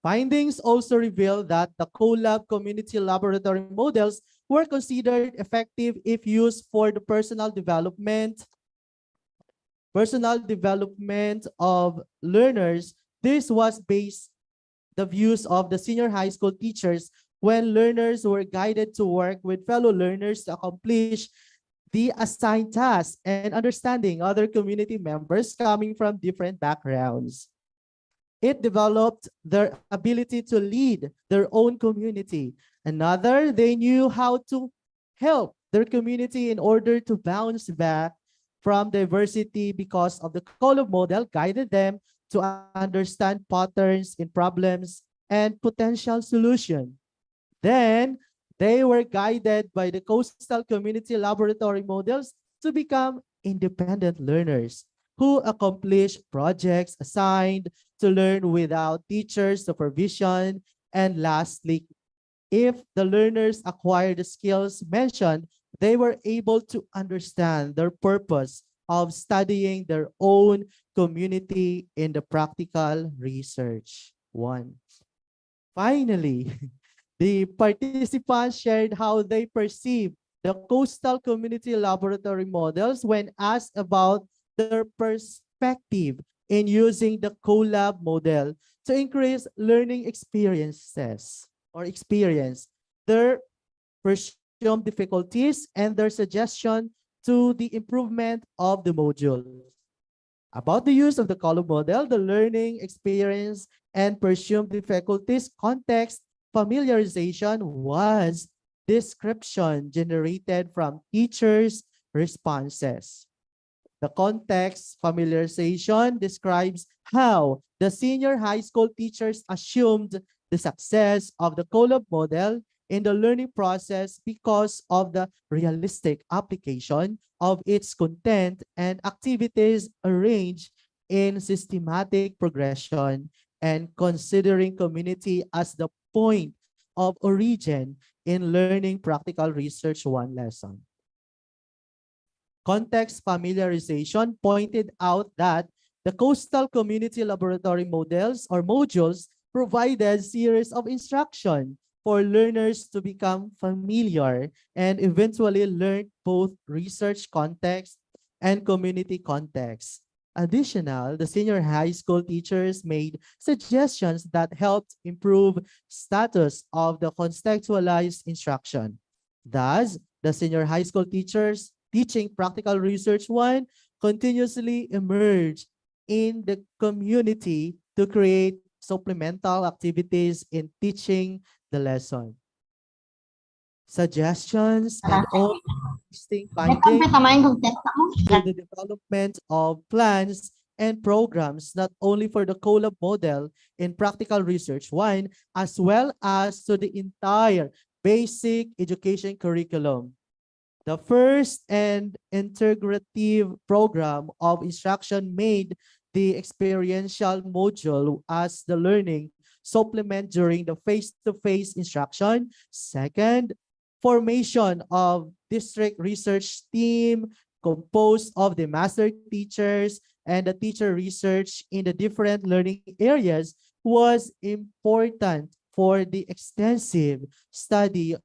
Findings also reveal that the collab community laboratory models were considered effective if used for the personal development of learners. This was based the views of the senior high school teachers when learners were guided to work with fellow learners to accomplish the assigned tasks and understanding other community members coming from different backgrounds. It developed their ability to lead their own community. Another, they knew how to help their community in order to bounce back from diversity because of the collab model guided them to understand patterns in problems and potential solution. Then they were guided by the coastal community laboratory models to become independent learners who accomplish projects assigned to learn without teacher supervision. And lastly, if the learners acquire the skills mentioned, they were able to understand their purpose of studying their own community in the practical research one. Finally, the participants shared how they perceive the coastal community laboratory models when asked about their perspective in using the collab model to increase learning experiences or experience, their presumed difficulties, and their suggestion to the improvement of the module. About the use of the collab model, the learning experience and presumed difficulties context familiarization was description generated from teachers' responses. The context familiarization describes how the senior high school teachers assumed the success of the collab model in the learning process because of the realistic application of its content and activities arranged in systematic progression and considering community as the point of origin in learning practical research one lesson. Context familiarization pointed out that the coastal community laboratory models or modules provided series of instruction for learners to become familiar and eventually learn both research context and community context. Additional, the senior high school teachers made suggestions that helped improve status of the contextualized instruction. Thus, the senior high school teachers teaching practical research one continuously emerge in the community to create supplemental activities in teaching the lesson. Suggestions and all interesting findings to the development of plans and programs, not only for the collab model in practical research one, as well as to the entire basic education curriculum. The first and integrative program of instruction made the experiential module as the learning supplement during the face-to-face instruction. Second, formation of district research team composed of the master teachers and the teacher research in the different learning areas was important for the extensive study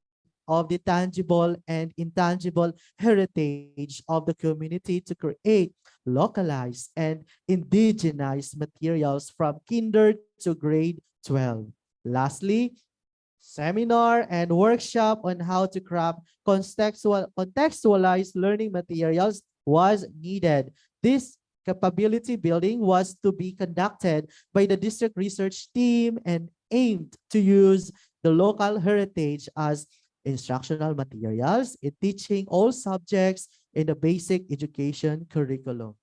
of the tangible and intangible heritage of the community to create localized and indigenized materials from kinder to grade 12. Lastly, seminar and workshop on how to craft contextualized learning materials was needed. This capability building was to be conducted by the district research team and aimed to use the local heritage as instructional materials in teaching all subjects in the basic education curriculum.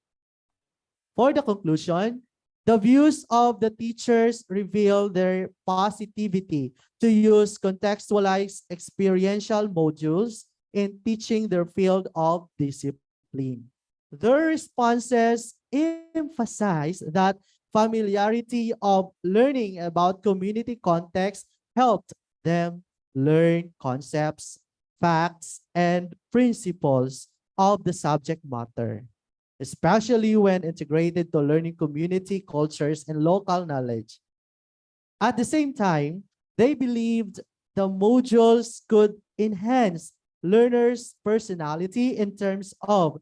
For the conclusion, the views of the teachers reveal their positivity to use contextualized experiential modules in teaching their field of discipline. Their responses emphasize that familiarity of learning about community context helped them learn concepts, facts, and principles of the subject matter, especially when integrated to learning community cultures and local knowledge. At the same time, they believed the modules could enhance learners' personality in terms of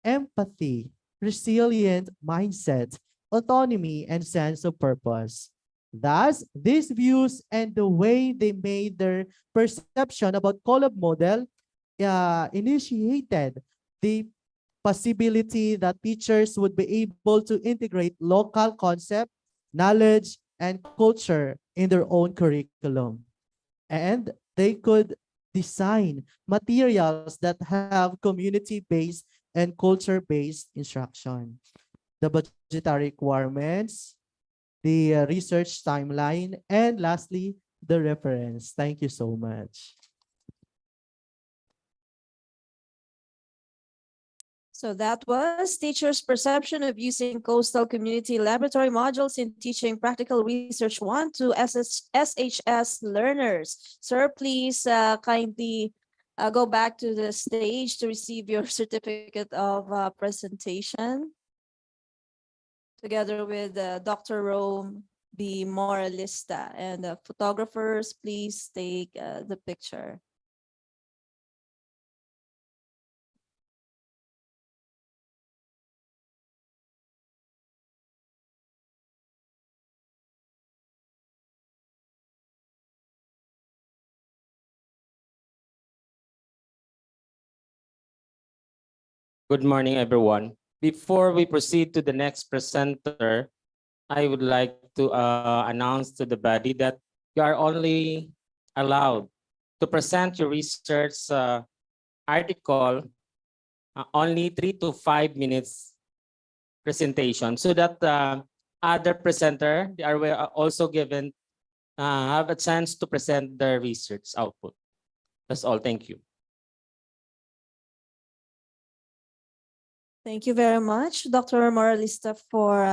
empathy, resilient mindset, autonomy, and sense of purpose. Thus, these views and the way they made their perception about Collab model initiated the possibility that teachers would be able to integrate local concept, knowledge, and culture in their own curriculum. And they could design materials that have community-based and culture-based instruction. The budgetary requirements, the research timeline, and lastly, the reference. Thank you so much. So that was teachers' perception of using coastal community laboratory modules in teaching practical research 1 to SHS learners. Sir, please kindly go back to the stage to receive your certificate of presentation together with Dr. Rome B. Moralista. And photographers, please take the picture. Good morning, everyone. Before we proceed to the next presenter, I would like to announce to the body that you are only allowed to present your research article only 3 to 5 minutes presentation, so that other presenter they are also given have a chance to present their research output. That's all. Thank you. Thank you very much, Dr. Moralista, for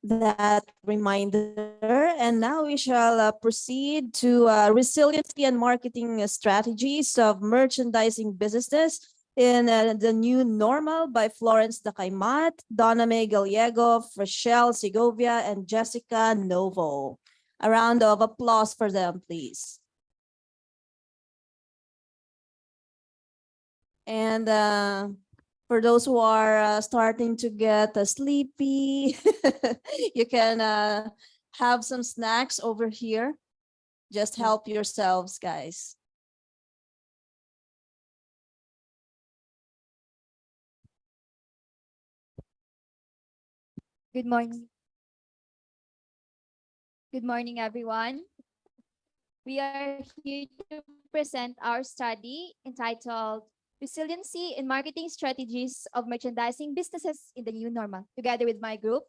that reminder. And now we shall proceed to resiliency and marketing strategies of merchandising businesses in the new normal by Florence Dacaymat, Donna May Gallego, Rochelle Segovia, and Jessica Novo. A round of applause for them, please. And for those who are starting to get sleepy, you can have some snacks over here. Just help yourselves, guys. Good morning. Good morning, everyone. We are here to present our study entitled Resiliency in Marketing Strategies of Merchandising Businesses in the New Normal, together with my group.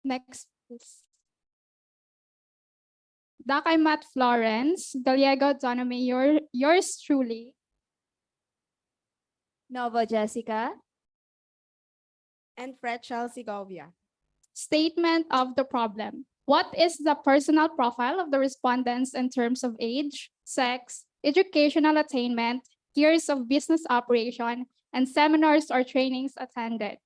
Next, please. Dacaymat Florence, Gallego Doname, yours truly. Novo Jessica. And Rochelle Segovia. Statement of the problem. What is the personal profile of the respondents in terms of age, sex, educational attainment, years of business operation, and seminars or trainings attended?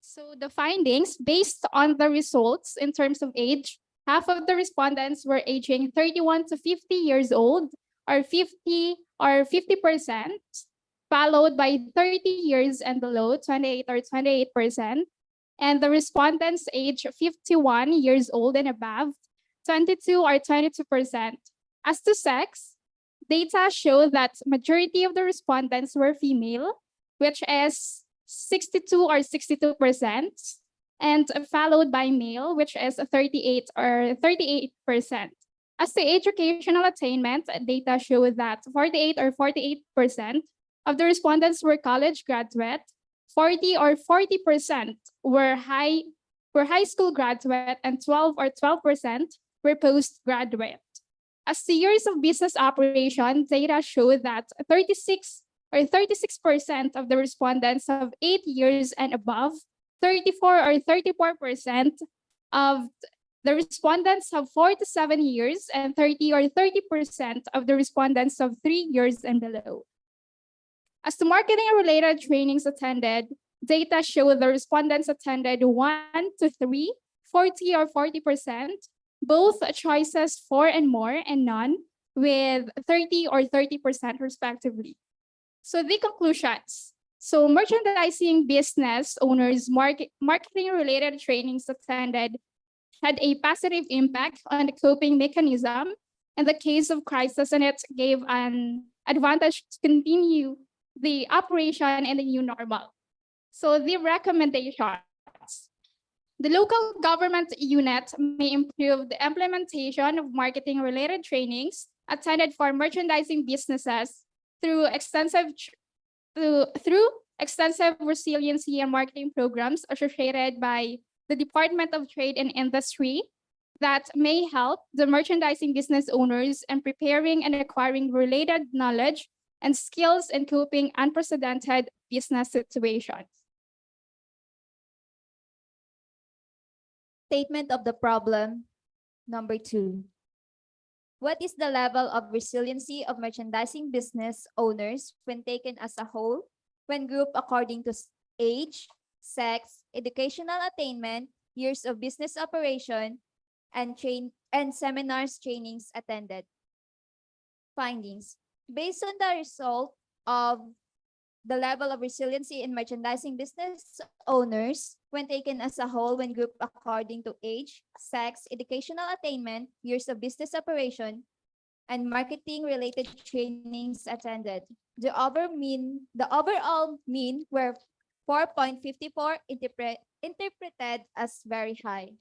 So the findings, based on the results in terms of age, half of the respondents were aging 31 to 50 years old, or 50%, followed by 30 years and below, 28 or 28%, and the respondents age 51 years old and above, 22 or 22%. As to sex, data show that majority of the respondents were female, which is 62 or 62%, and followed by male, which is 38 or 38%. As to educational attainment, data show that 48 or 48% of the respondents were college graduate, 40 or 40% were high school graduate, and 12 or 12% were postgraduate. As to years of business operation, data show that 36% of the respondents have 8 years and above, 34 or 34% of the respondents have 4 to 7 years, and 30 or 30% of the respondents have 3 years and below. As to marketing-related trainings attended, data show the respondents attended 1 to 3, 40 or 40%, both choices 4 and more, and none, with 30 or 30% respectively. So the conclusions. So merchandising business owners marketing-related trainings attended had a positive impact on the coping mechanism in the case of crisis, and it gave an advantage to continue the operation in the new normal. So the recommendations. The local government unit may improve the implementation of marketing-related trainings attended for merchandising businesses through extensive resiliency and marketing programs associated by the Department of Trade and Industry that may help the merchandising business owners in preparing and acquiring related knowledge and skills in coping unprecedented business situations. Statement of the problem number 2. What is the level of resiliency of merchandising business owners when taken as a whole, when grouped according to age, sex, educational attainment, years of business operation, and seminars trainings attended? Findings. Based on the result of the level of resiliency in merchandising business owners when taken as a whole, when grouped according to age, sex, educational attainment, years of business operation, and marketing-related trainings attended. The overall mean were 4.54, interpreted as very high.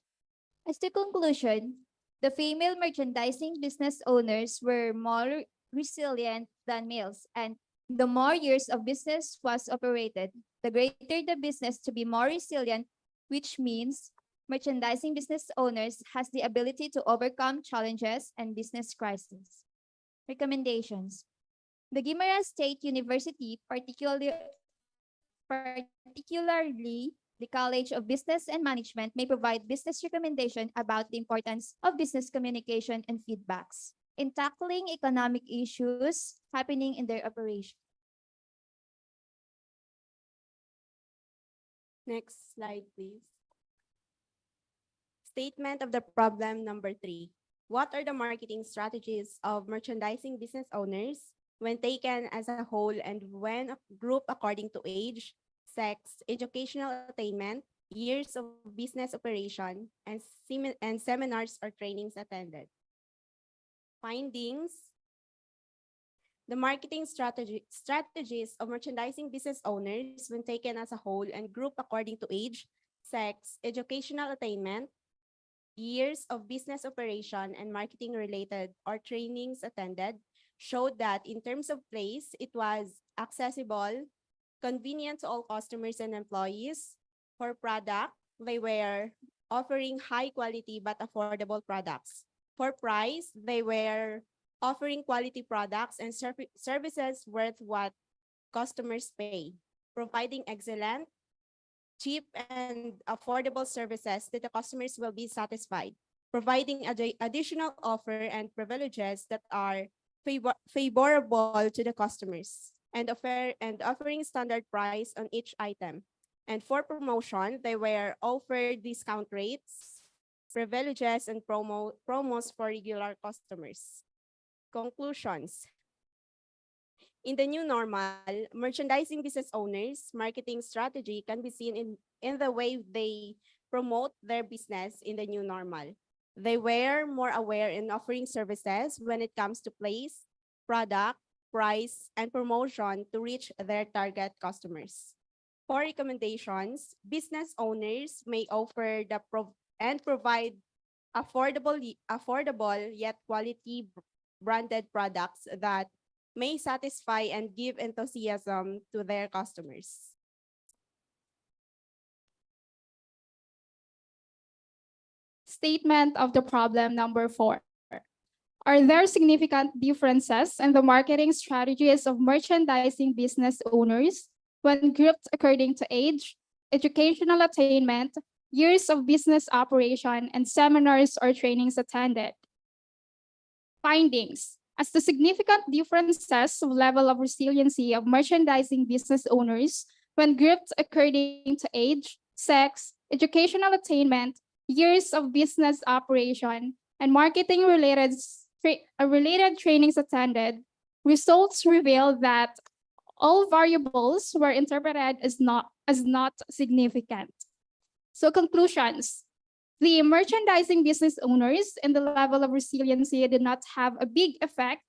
As to conclusion, the female merchandising business owners were more resilient than males, and the more years of business was operated, the greater the business to be more resilient, which means merchandising business owners has the ability to overcome challenges and business crises. Recommendations. The Guimaras State University, particularly the College of Business and Management, may provide business recommendation about the importance of business communication and feedbacks in tackling economic issues happening in their operation. Next slide, please. Statement of the problem number 3. What are the marketing strategies of merchandising business owners when taken as a whole and when grouped according to age, sex, educational attainment, years of business operation, and seminars or trainings attended? Findings. The marketing strategies of merchandising business owners when taken as a whole and grouped according to age, sex, educational attainment, years of business operation, and marketing-related or trainings attended showed that in terms of place, it was accessible, convenient to all customers and employees. For product, they were offering high quality but affordable products. For price, they were offering quality products and services worth what customers pay, providing excellent, cheap, and affordable services that the customers will be satisfied, providing additional offer and privileges that are favorable to the customers, and offering standard price on each item. And for promotion, they were offered discount rates, privileges, and promos for regular customers. Conclusions. In the new normal, merchandising business owners' marketing strategy can be seen in the way they promote their business in the new normal. They were more aware in offering services when it comes to place, product, price, and promotion to reach their target customers. For recommendations, business owners may offer and provide affordable yet quality branded products that may satisfy and give enthusiasm to their customers. Statement of the problem number 4. Are there significant differences in the marketing strategies of merchandising business owners when grouped according to age, educational attainment, years of business operation, and seminars or trainings attended. Findings. As the significant differences of level of resiliency of merchandising business owners when grouped according to age, sex, educational attainment, years of business operation, and marketing related trainings attended, results reveal that all variables were interpreted as not significant. So conclusions. The merchandising business owners and the level of resiliency did not have a big effect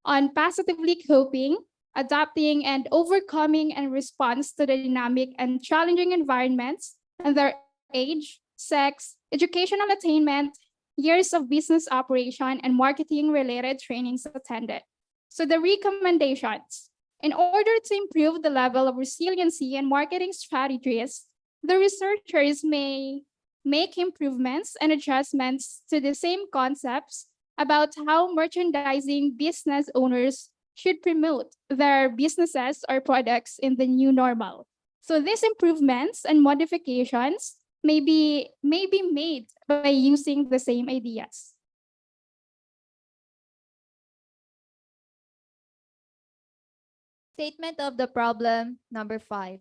on positively coping, adapting, and overcoming in response to the dynamic and challenging environments and their age, sex, educational attainment, years of business operation, and marketing related trainings attended. So the recommendations. In order to improve the level of resiliency and marketing strategies, the researchers may make improvements and adjustments to the same concepts about how merchandising business owners should promote their businesses or products in the new normal. So these improvements and modifications may be made by using the same ideas. Statement of the problem number 5.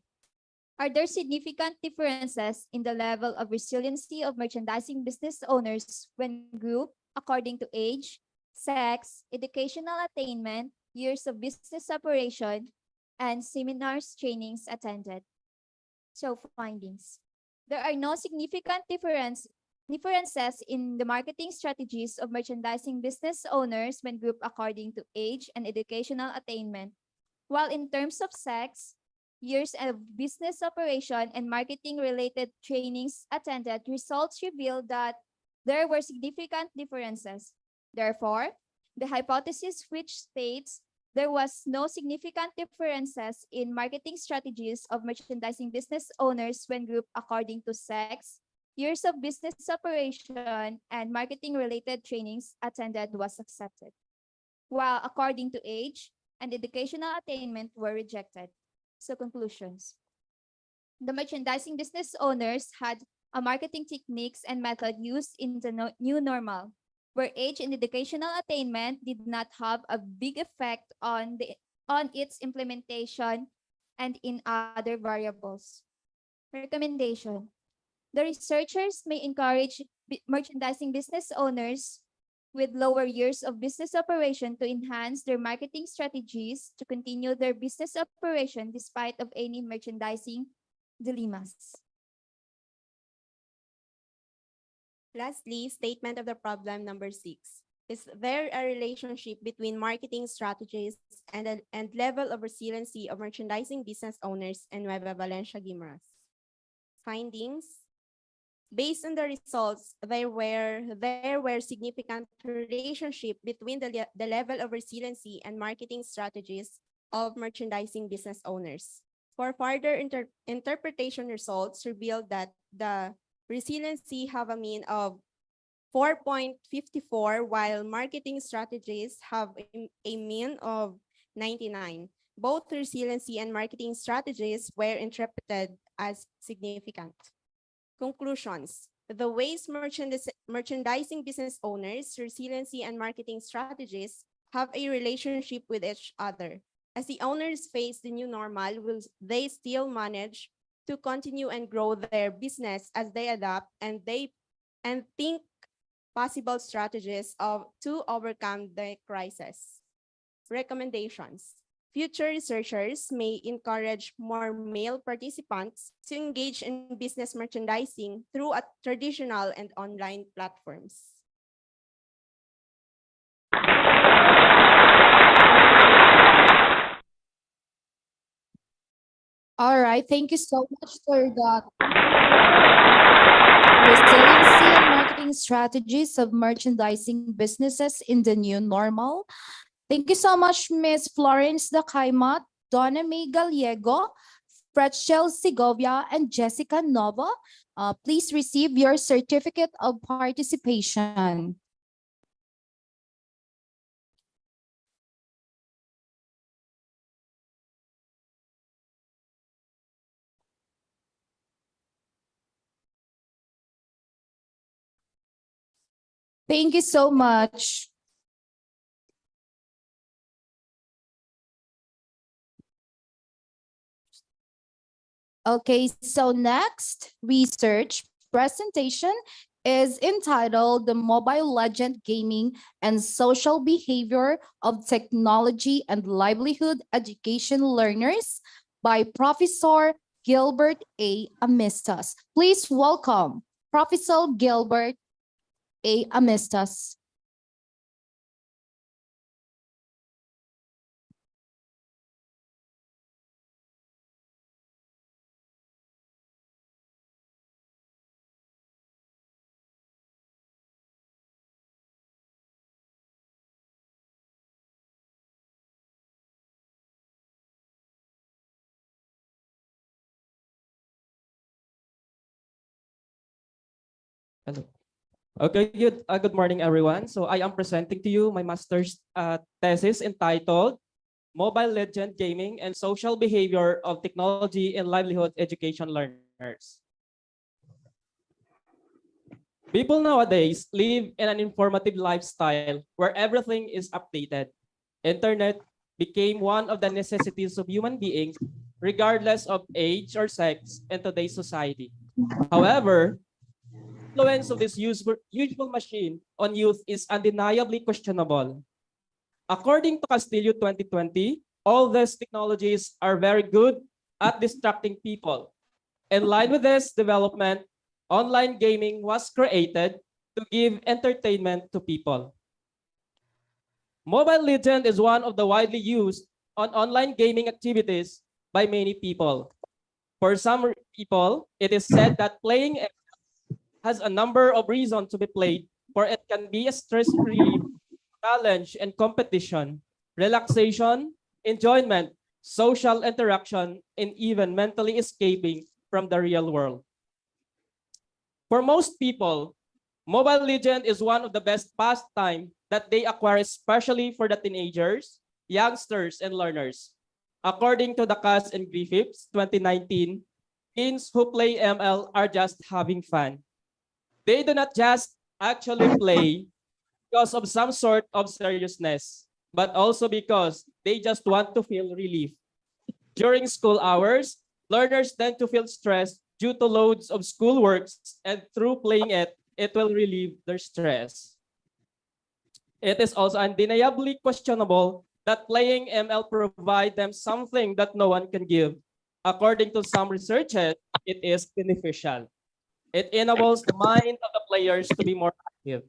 Are there significant differences in the level of resiliency of merchandising business owners when grouped according to age, sex, educational attainment, years of business operation, and seminars, trainings attended? So findings. There are no significant differences in the marketing strategies of merchandising business owners when grouped according to age and educational attainment. While in terms of sex, years of business operation and marketing related trainings attended, results reveal that there were significant differences. Therefore, the hypothesis which states there was no significant differences in marketing strategies of merchandising business owners when grouped according to sex, years of business operation, and marketing related trainings attended was accepted, while according to age and educational attainment were rejected. So conclusions. The merchandising business owners had a marketing techniques and method used in the new normal, where age and educational attainment did not have a big effect on its implementation and in other variables. Recommendation. The researchers may encourage merchandising business owners with lower years of business operation to enhance their marketing strategies to continue their business operation despite of any merchandising dilemmas. Lastly, statement of the problem number 6. Is there a relationship between marketing strategies and level of resiliency of merchandising business owners in Nueva Valencia, Guimaras? Findings. Based on the results, there were significant relationship between the level of resiliency and marketing strategies of merchandising business owners. For further interpretation, results revealed that the resiliency have a mean of 4.54, while marketing strategies have a mean of 99. Both resiliency and marketing strategies were interpreted as significant. Conclusions. The ways merchandising business owners, resiliency, and marketing strategies have a relationship with each other. As the owners face the new normal, will they still manage to continue and grow their business as they adapt and think possible strategies to overcome the crisis? Recommendations. Future researchers may encourage more male participants to engage in business merchandising through traditional and online platforms. All right, thank you so much for that. Resiliency and marketing strategies of merchandising businesses in the new normal. Thank you so much, Ms. Florence Dacaimat, Donna May Gallego, Fretchel Segovia, and Jessica Nova. Please receive your certificate of participation. Thank you so much. Okay, so next research presentation is entitled The Mobile Legend Gaming and Social Behavior of Technology and Livelihood Education Learners by Professor Gilbert A. Amistas. Please welcome Professor Gilbert A. Amistas. Hello. Okay, good morning, everyone. So I am presenting to you my master's thesis entitled Mobile Legend Gaming and Social Behavior of Technology and Livelihood Education Learners. People nowadays live in an informative lifestyle where everything is updated. Internet became one of the necessities of human beings, regardless of age or sex in today's society. However, influence of this useful machine on youth is undeniably questionable. According to Castillo 2020, all these technologies are very good at distracting people. In line with this development, online gaming was created to give entertainment to people. Mobile Legend is one of the widely used on online gaming activities by many people. For some people, it is said that playing has a number of reasons to be played, for it can be a stress relief, challenge and competition, relaxation, enjoyment, social interaction, and even mentally escaping from the real world. For most people, Mobile Legend is one of the best pastime that they acquire, especially for the teenagers, youngsters, and learners. According to the Cass and Griffiths 2019, teens who play ML are just having fun. They do not just actually play because of some sort of seriousness, but also because they just want to feel relief. During school hours, learners tend to feel stressed due to loads of schoolworks, and through playing it, it will relieve their stress. It is also undeniably questionable that playing ML provides them something that no one can give. According to some researchers, it is beneficial. It enables the mind of the players to be more active.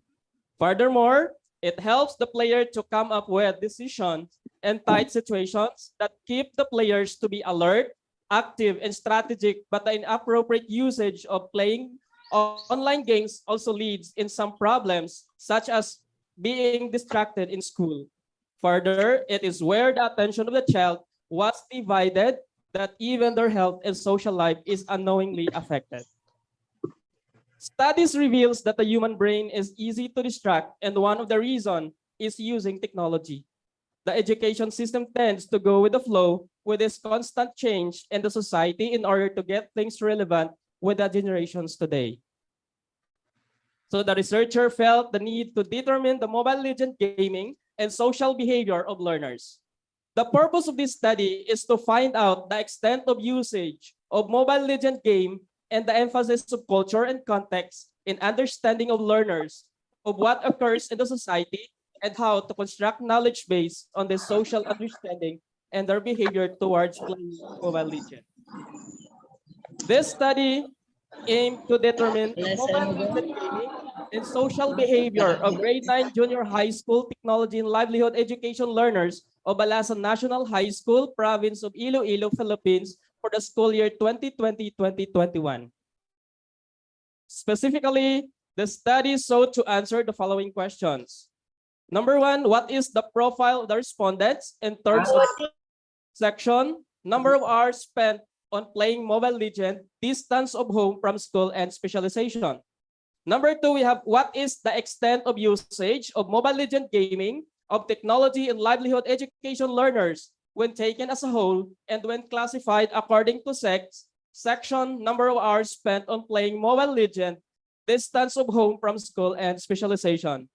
Furthermore, it helps the player to come up with decisions in tight situations that keep the players to be alert, active, and strategic, but the inappropriate usage of playing online games also leads in some problems, such as being distracted in school. Further, it is where the attention of the child was divided that even their health and social life is unknowingly affected. Studies reveals that the human brain is easy to distract, and one of the reasons is using technology. The education system tends to go with the flow with this constant change in the society in order to get things relevant with the generations today. So the researcher felt the need to determine the Mobile Legend gaming and social behavior of learners. The purpose of this study is to find out the extent of usage of Mobile Legend game and the emphasis of culture and context in understanding of learners of what occurs in the society and how to construct knowledge based on the social understanding and their behavior towards playing Mobile Legends. This study aimed to determine the Mobile Legend gaming and social behavior of grade 9 junior high school technology and livelihood education learners of Balasan National High School, province of Iloilo, Philippines, for the school year 2020-2021. Specifically, the study sought to answer the following questions. Number one, what is the profile of the respondents in terms of section, number of hours spent on playing Mobile Legend, distance of home from school, and specialization? Number two, we have what is the extent of usage of Mobile Legend gaming of technology and livelihood education learners when taken as a whole and when classified according to sex, section, number of hours spent on playing Mobile Legend, distance of home from school, and specialization.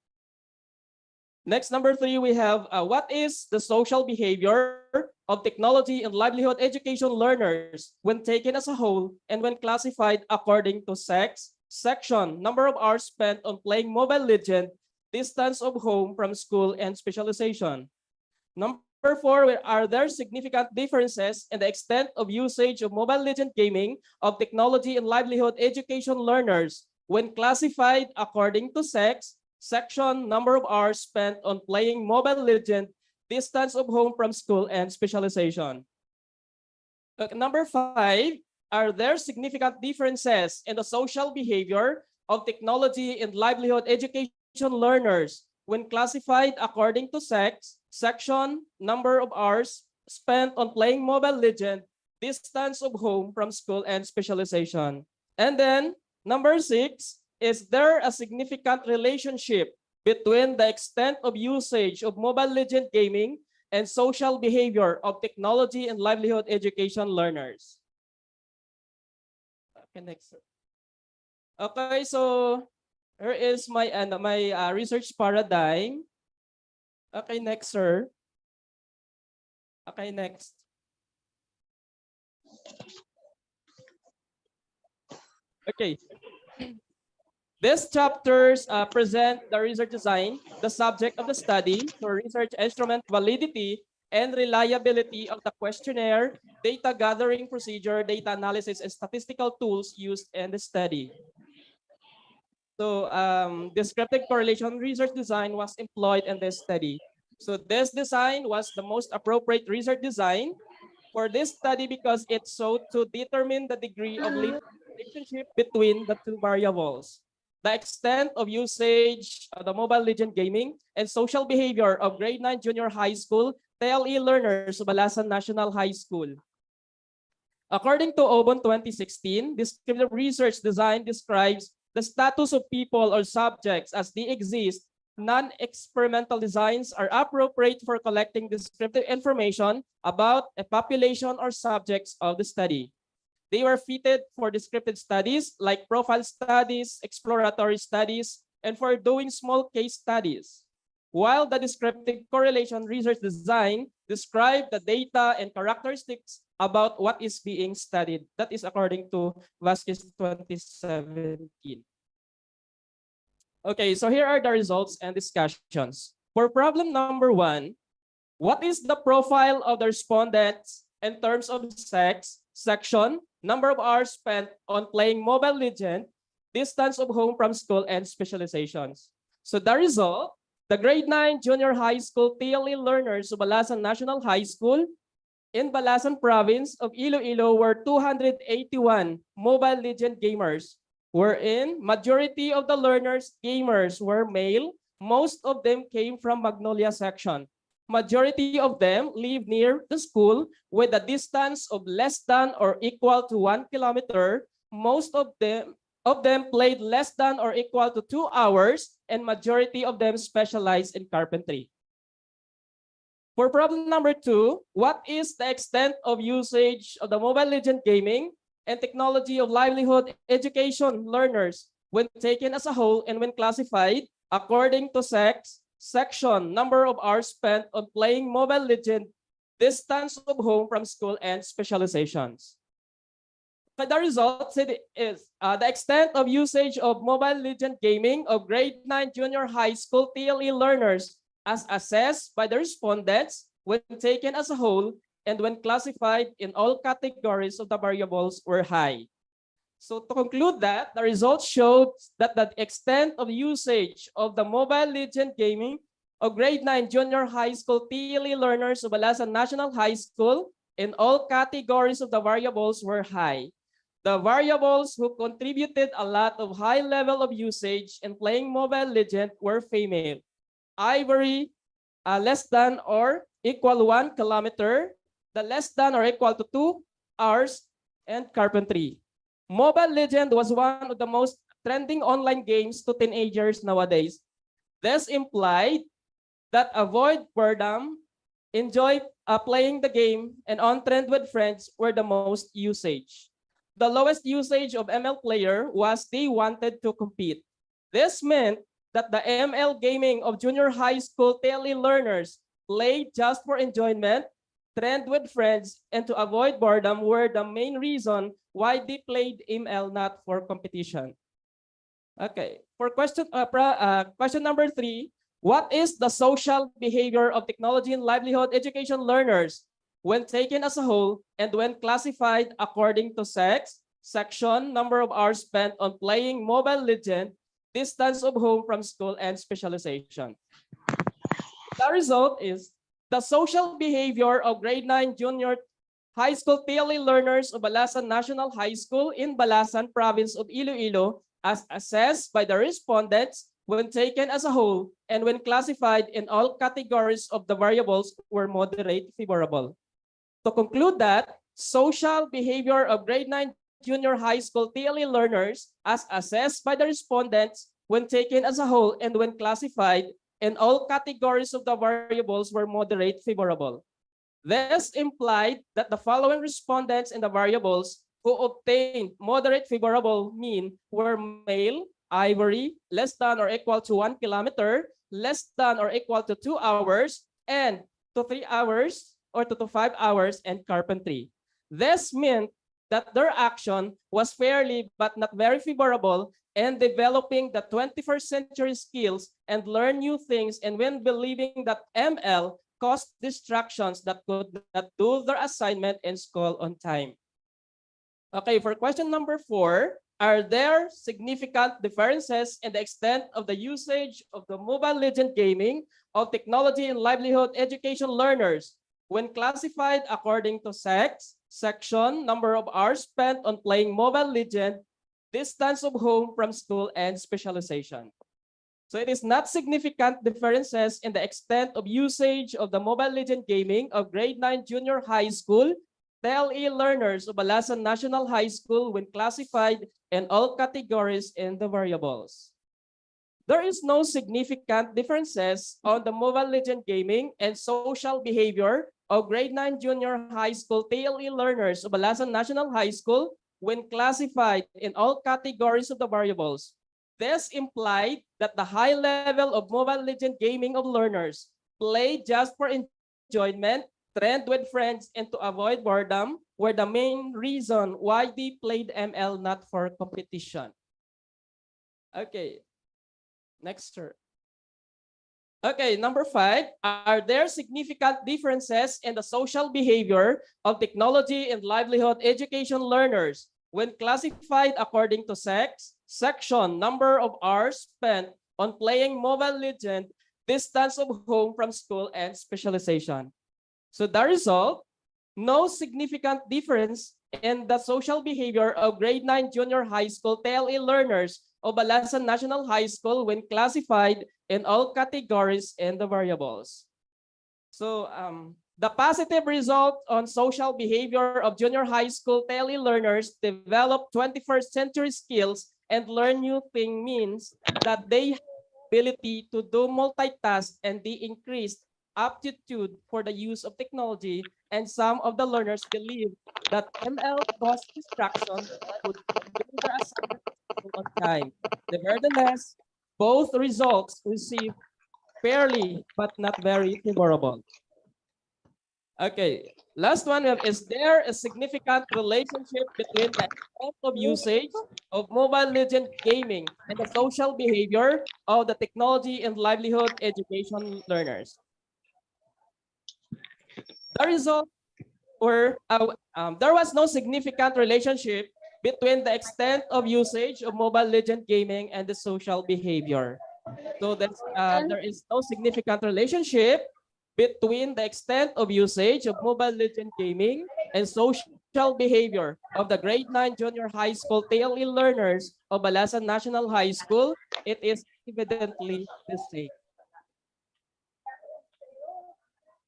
Next, number 3, we have what is the social behavior of technology and livelihood education learners when taken as a whole and when classified according to sex, section, number of hours spent on playing Mobile Legend, distance of home from school, and specialization. Number 4, are there significant differences in the extent of usage of Mobile Legend gaming of technology and livelihood education learners when classified according to sex, section, number of hours spent on playing Mobile Legend, distance of home from school, and specialization. Number 5, are there significant differences in the social behavior of technology and livelihood education learners when classified according to sex, section, number of hours spent on playing Mobile Legend, distance of home from school, and specialization? And then, number 6, is there a significant relationship between the extent of usage of Mobile Legend gaming and social behavior of technology and livelihood education learners? Okay, next. Okay, so here is my research paradigm. Okay, next, sir. Okay, next. Okay. These chapters present the research design, the subject of the study, the research instrument validity, and reliability of the questionnaire, data gathering procedure, data analysis, and statistical tools used in the study. So descriptive correlation research design was employed in this study. So this design was the most appropriate research design for this study because it sought to determine the degree of relationship between the two variables, the extent of usage of the Mobile Legend gaming, and social behavior of grade 9 junior high school TLE learners of Balasan National High School. According to OBON 2016, descriptive research design describes the status of people or subjects as they exist. Non-experimental designs are appropriate for collecting descriptive information about a population or subjects of the study. They were fitted for descriptive studies like profile studies, exploratory studies, and for doing small case studies. While the descriptive correlation research design described the data and characteristics about what is being studied. That is according to Vasquez 2017. Okay, so here are the results and discussions. For problem number 1, what is the profile of the respondents in terms of sex, section, number of hours spent on playing Mobile Legend, distance of home from school, and specializations? So the result, the grade 9 junior high school TLE learners of Balasan National High School in Balasan province of Iloilo were 281 Mobile Legend gamers, wherein majority of the learners gamers were male. Most of them came from Magnolia section. Majority of them live near the school with a distance of less than or equal to 1 kilometer. Most of them played less than or equal to 2 hours, and majority of them specialized in carpentry. For problem number 2, what is the extent of usage of the Mobile Legend gaming and technology of livelihood education learners when taken as a whole and when classified according to sex, section, number of hours spent on playing Mobile Legend, distance of home from school, and specializations? The result is the extent of usage of Mobile Legend gaming of grade 9 junior high school TLE learners as assessed by the respondents when taken as a whole and when classified in all categories of the variables were high. So to conclude that, the results showed that the extent of usage of the Mobile Legend gaming of grade 9 junior high school TLE learners of Balasan National High School in all categories of the variables were high. The variables who contributed a lot of high level of usage in playing Mobile Legend were female. Ivory, less than or equal 1 kilometer, the less than or equal to 2 hours, and carpentry. Mobile Legend was one of the most trending online games to teenagers nowadays. This implied that avoid boredom, enjoy playing the game, and on trend with friends were the most usage. the lowest usage of ML player was they wanted to compete. This meant that the ML gaming of junior high school TLE learners played just for enjoyment, trend with friends, and to avoid boredom were the main reason why they played ML, not for competition. Okay, for question number 3, what is the social behavior of technology and livelihood education learners when taken as a whole and when classified according to sex, section, number of hours spent on playing Mobile Legend, distance of home from school, and specialization? The result is the social behavior of grade 9 junior high school TLE learners of Balasan National High School in Balasan, province of Iloilo, as assessed by the respondents when taken as a whole and when classified in all categories of the variables were moderate favorable. To conclude that, social behavior of grade 9 junior high school TLE learners as assessed by the respondents when taken as a whole and when classified in all categories of the variables were moderate favorable. This implied that the following respondents in the variables who obtained moderate favorable mean were male, ivory, less than or equal to 1 kilometer, less than or equal to 2 hours, and to 3 hours or to 5 hours, and carpentry. This meant that their action was fairly but not very favorable in developing the 21st century skills and learn new things, and when believing that ML caused distractions that could not do their assignment in school on time. Okay, for question number 4, are there significant differences in the extent of the usage of the Mobile Legend gaming of technology and livelihood education learners when classified according to sex, section, number of hours spent on playing Mobile Legend, distance of home from school, and specialization? So it is not significant differences in the extent of usage of the Mobile Legend gaming of grade 9 junior high school TLE learners of Balasan National High School when classified in all categories in the variables. There is no significant differences on the Mobile Legend gaming and social behavior of grade 9 junior high school TLE learners of Balasan National High School when classified in all categories of the variables. This implied that the high level of Mobile Legend gaming of learners played just for enjoyment, trend with friends, and to avoid boredom were the main reason why they played ML, not for competition. Okay, next sir. Okay, number 5, are there significant differences in the social behavior of technology and livelihood education learners when classified according to sex, section, number of hours spent on playing Mobile Legend, distance of home from school, and specialization? So the result, no significant difference in the social behavior of grade 9 junior high school TLE learners of Balasan National High School when classified in all categories in the variables. So the positive result on social behavior of junior high school TLE learners develop 21st century skills and learn new things means that they have the ability to do multitask and the increased aptitude for the use of technology, and some of the learners believe that ML caused distraction that would do their assignment on time. Nevertheless, both results received fairly but not very favorable. Okay, last one we have, is there a significant relationship between the extent of usage of Mobile Legend gaming and the social behavior of the technology and livelihood education learners? The result were there was no significant relationship between the extent of usage of Mobile Legend gaming and the social behavior. So there is no significant relationship between the extent of usage of Mobile Legend gaming and social behavior of the grade 9 junior high school TLE learners of Balasan National High School. It is evidently the same.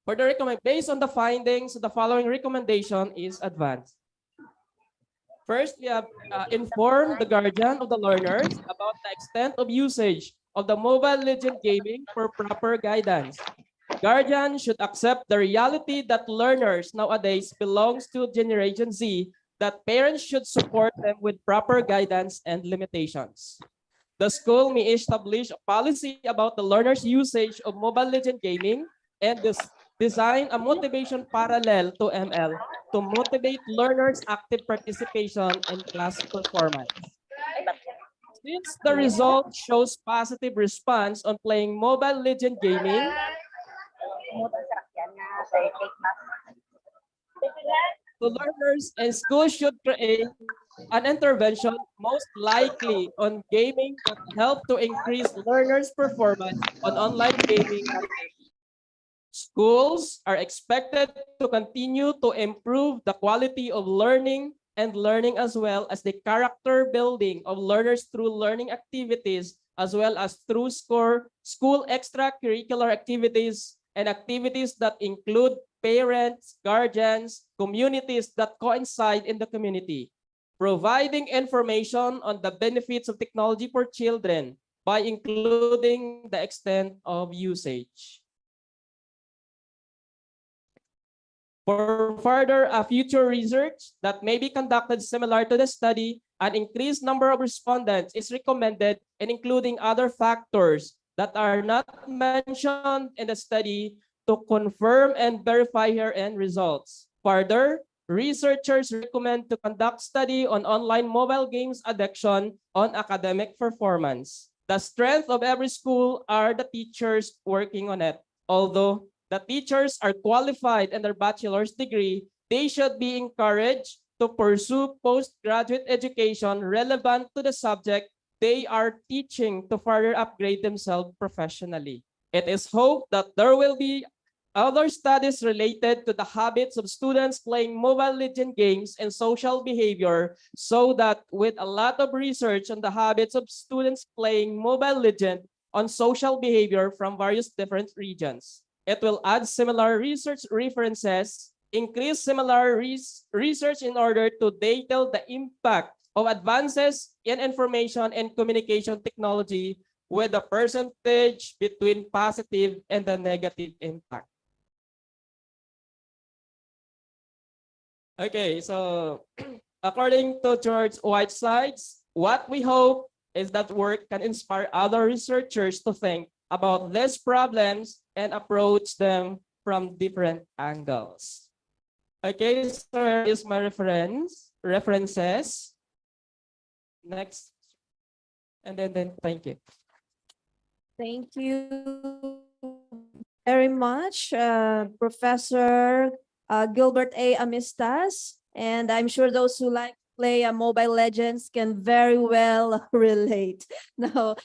For the based on the findings, the following recommendation is advanced. First, we have informed the guardian of the learners about the extent of usage of the Mobile Legend gaming for proper guidance. Guardian should accept the reality that learners nowadays belongs to Generation Z that parents should support them with proper guidance and limitations. The school may establish a policy about the learner's usage of Mobile Legend gaming and design a motivation parallel to ML to motivate learners' active participation in class performance. Since the result shows positive response on playing Mobile Legend gaming, the learners and schools should create an intervention most likely on gaming that help to increase learners' performance on online gaming activities. Schools are expected to continue to improve the quality of learning and learning as well as the character building of learners through learning activities as well as through school extracurricular activities and activities that include parents, guardians, communities that coincide in the community, providing information on the benefits of technology for children by including the extent of usage. For further future research that may be conducted similar to the study, an increased number of respondents is recommended, and including other factors that are not mentioned in the study to confirm and verify her end results. Further, researchers recommend to conduct study on online mobile games addiction on academic performance. The strength of every school are the teachers working on it. Although the teachers are qualified in their bachelor's degree, they should be encouraged to pursue postgraduate education relevant to the subject they are teaching to further upgrade themselves professionally. It is hoped that there will be other studies related to the habits of students playing Mobile Legend games and social behavior, so that with a lot of research on the habits of students playing Mobile Legend on social behavior from various different regions, it will add similar research references, increase similar research in order to detail the impact of advances in information and communication technology with the percentage between positive and the negative impact. Okay, so according to George Whitesides, what we hope is that work can inspire other researchers to think about these problems and approach them from different angles. Okay, so here is my references. Next. And then thank you. Thank you very much, Professor Gilbert A. Amistas. And I'm sure those who like to play Mobile Legends can very well relate. Now,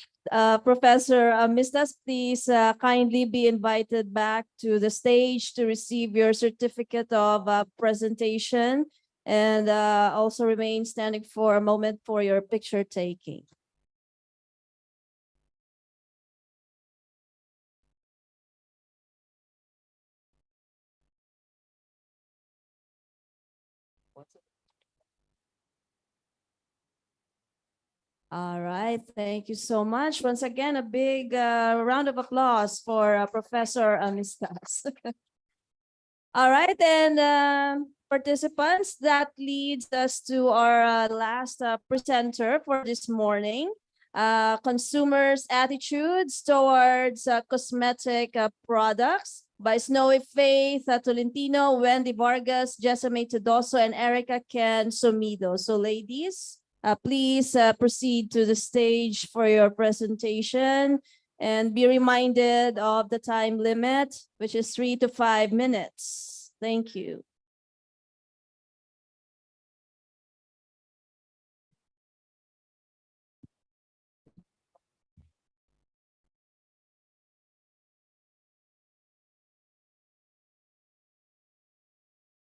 Professor Amistas, please kindly be invited back to the stage to receive your certificate of presentation, and also remain standing for a moment for your picture taking. All right, thank you so much. Once again, a big round of applause for Professor Amistas. All right, and participants, that leads us to our last presenter for this morning. Consumers' attitudes towards cosmetic products by Snowy Faith Tolentino, Wendy Vargas, Jessamy Tedoso, and Erica Ken Sumido. So ladies, please proceed to the stage for your presentation, and be reminded of the time limit, which is 3 to 5 minutes. Thank you.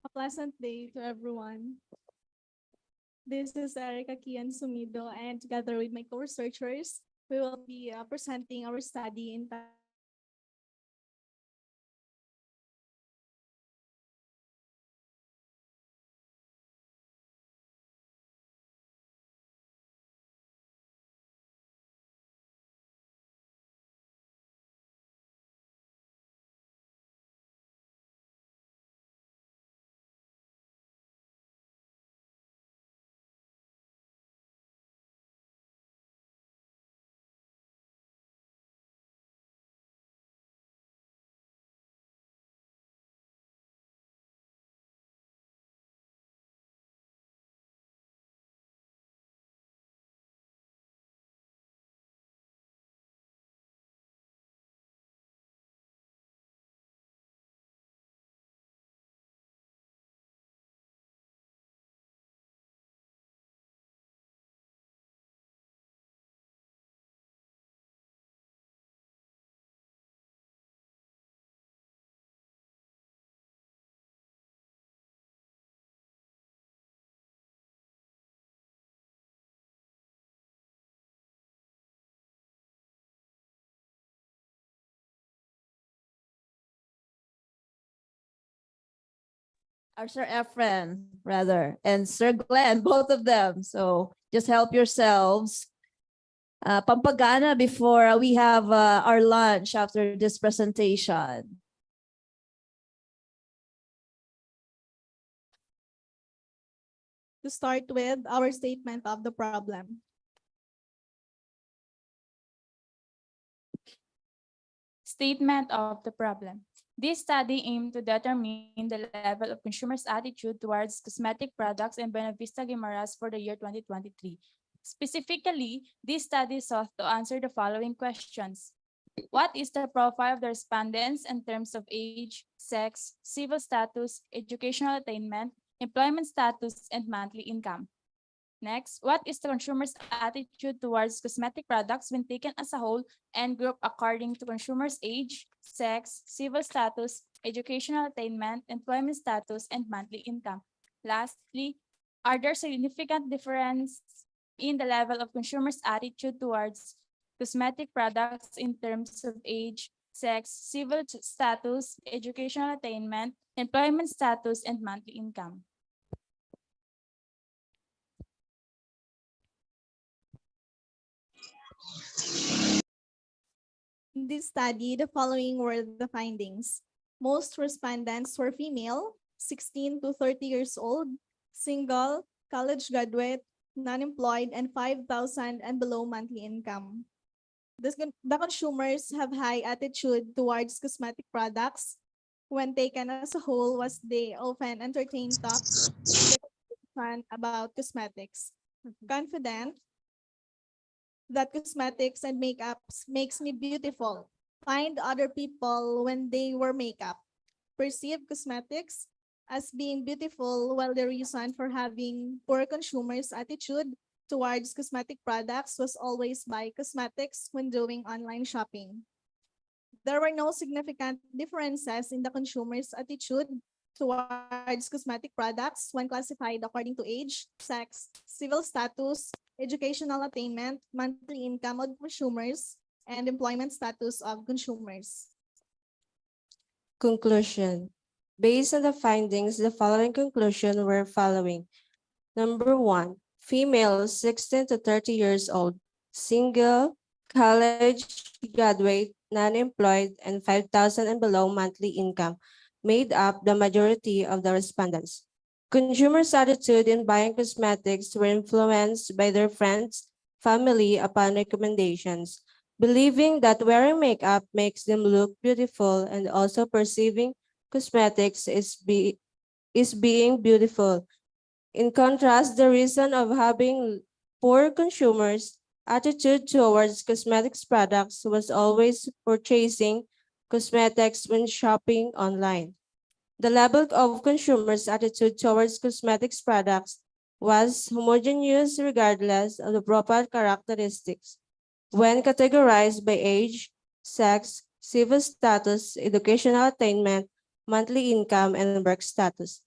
A pleasant day to everyone. This is Erica Kian Sumido, and together with my co-researchers, we will be presenting our study in Or Sir Efren, rather, and Sir Glenn, both of them. So just help yourselves. Pampagana before we have our lunch after this presentation. To start with, our statement of the problem. Statement of the problem. This study aimed to determine the level of consumers' attitude towards cosmetic products in Buena Vista Guimaras for the year 2023. Specifically, this study sought to answer the following questions. What is the profile of the respondents in terms of age, sex, civil status, educational attainment, employment status, and monthly income? Next, what is the consumer's attitude towards cosmetic products when taken as a whole and grouped according to consumer's age, sex, civil status, educational attainment, employment status, and monthly income? Lastly, are there significant difference in the level of consumers' attitude towards cosmetic products in terms of age, sex, civil status, educational attainment, employment status, and monthly income? In this study, the following were the findings. Most respondents were female, 16 to 30 years old, single, college graduate, non-employed, and 5,000 and below monthly income. The consumers have high attitude towards cosmetic products. When taken as a whole, was they often entertain talks about cosmetics. Confident that cosmetics and makeups makes me beautiful. Find other people when they wear makeup. Perceive cosmetics as being beautiful, while the reason for having poor consumers' attitude towards cosmetic products was always buy cosmetics when doing online shopping. There were no significant differences in the consumer's attitude towards cosmetic products when classified according to age, sex, civil status, educational attainment, monthly income of consumers, and employment status of consumers. Conclusion. Based on the findings, the following conclusion were following. Number 1, female 16 to 30 years old, single, college graduate, non-employed, and 5,000 and below monthly income made up the majority of the respondents. Consumers' attitude in buying cosmetics were influenced by their friends, family upon recommendations, believing that wearing makeup makes them look beautiful and also perceiving cosmetics is being beautiful. In contrast, the reason of having poor consumers' attitude towards cosmetics products was always purchasing cosmetics when shopping online. The level of consumers' attitude towards cosmetics products was homogeneous regardless of the profile characteristics. When categorized by age, sex, civil status, educational attainment, monthly income, and work status,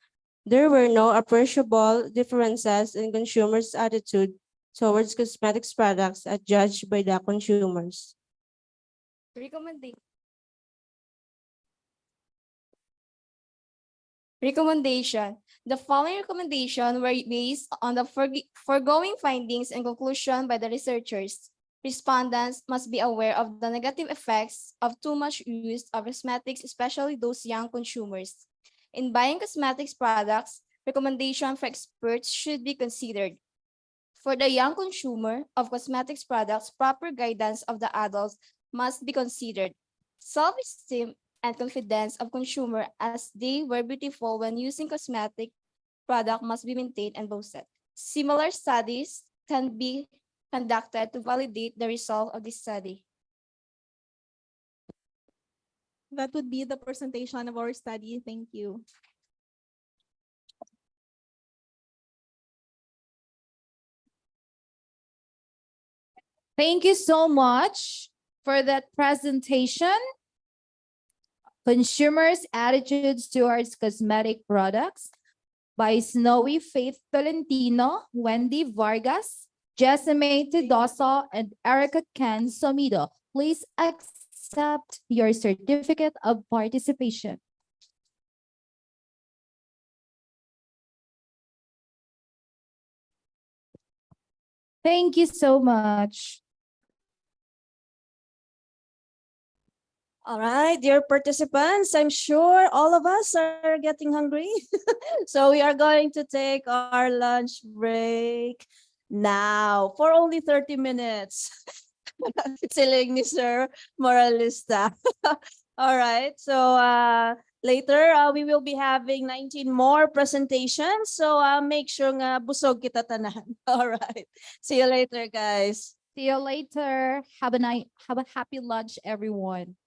there were no appreciable differences in consumers' attitude towards cosmetics products as judged by the consumers. Recommendation. The following recommendations were based on the foregoing findings and conclusion by the researchers. Respondents must be aware of the negative effects of too much use of cosmetics, especially those young consumers. In buying cosmetics products, recommendations for experts should be considered. For the young consumer of cosmetics products, proper guidance of the adults must be considered. Self-esteem and confidence of consumer as they were beautiful when using cosmetic product must be maintained and boosted. Similar studies can be conducted to validate the result of this study. That would be the presentation of our study. Thank you. Thank you so much for that presentation. Consumers' Attitudes Towards Cosmetic Products by Snowy Faith Tolentino, Wendy Vargas, Jessime Tidoso, and Erica Ken Somido. Please accept your certificate of participation. Thank you so much. All right, dear participants, I'm sure all of us are getting hungry. So we are going to take our lunch break now for only 30 minutes. Siling ni Sir Moralista. All right, so later we will be having 19 more presentations. So make sure nga busog kita tanan. All right, see you later, guys. See you later. Have a happy lunch, everyone.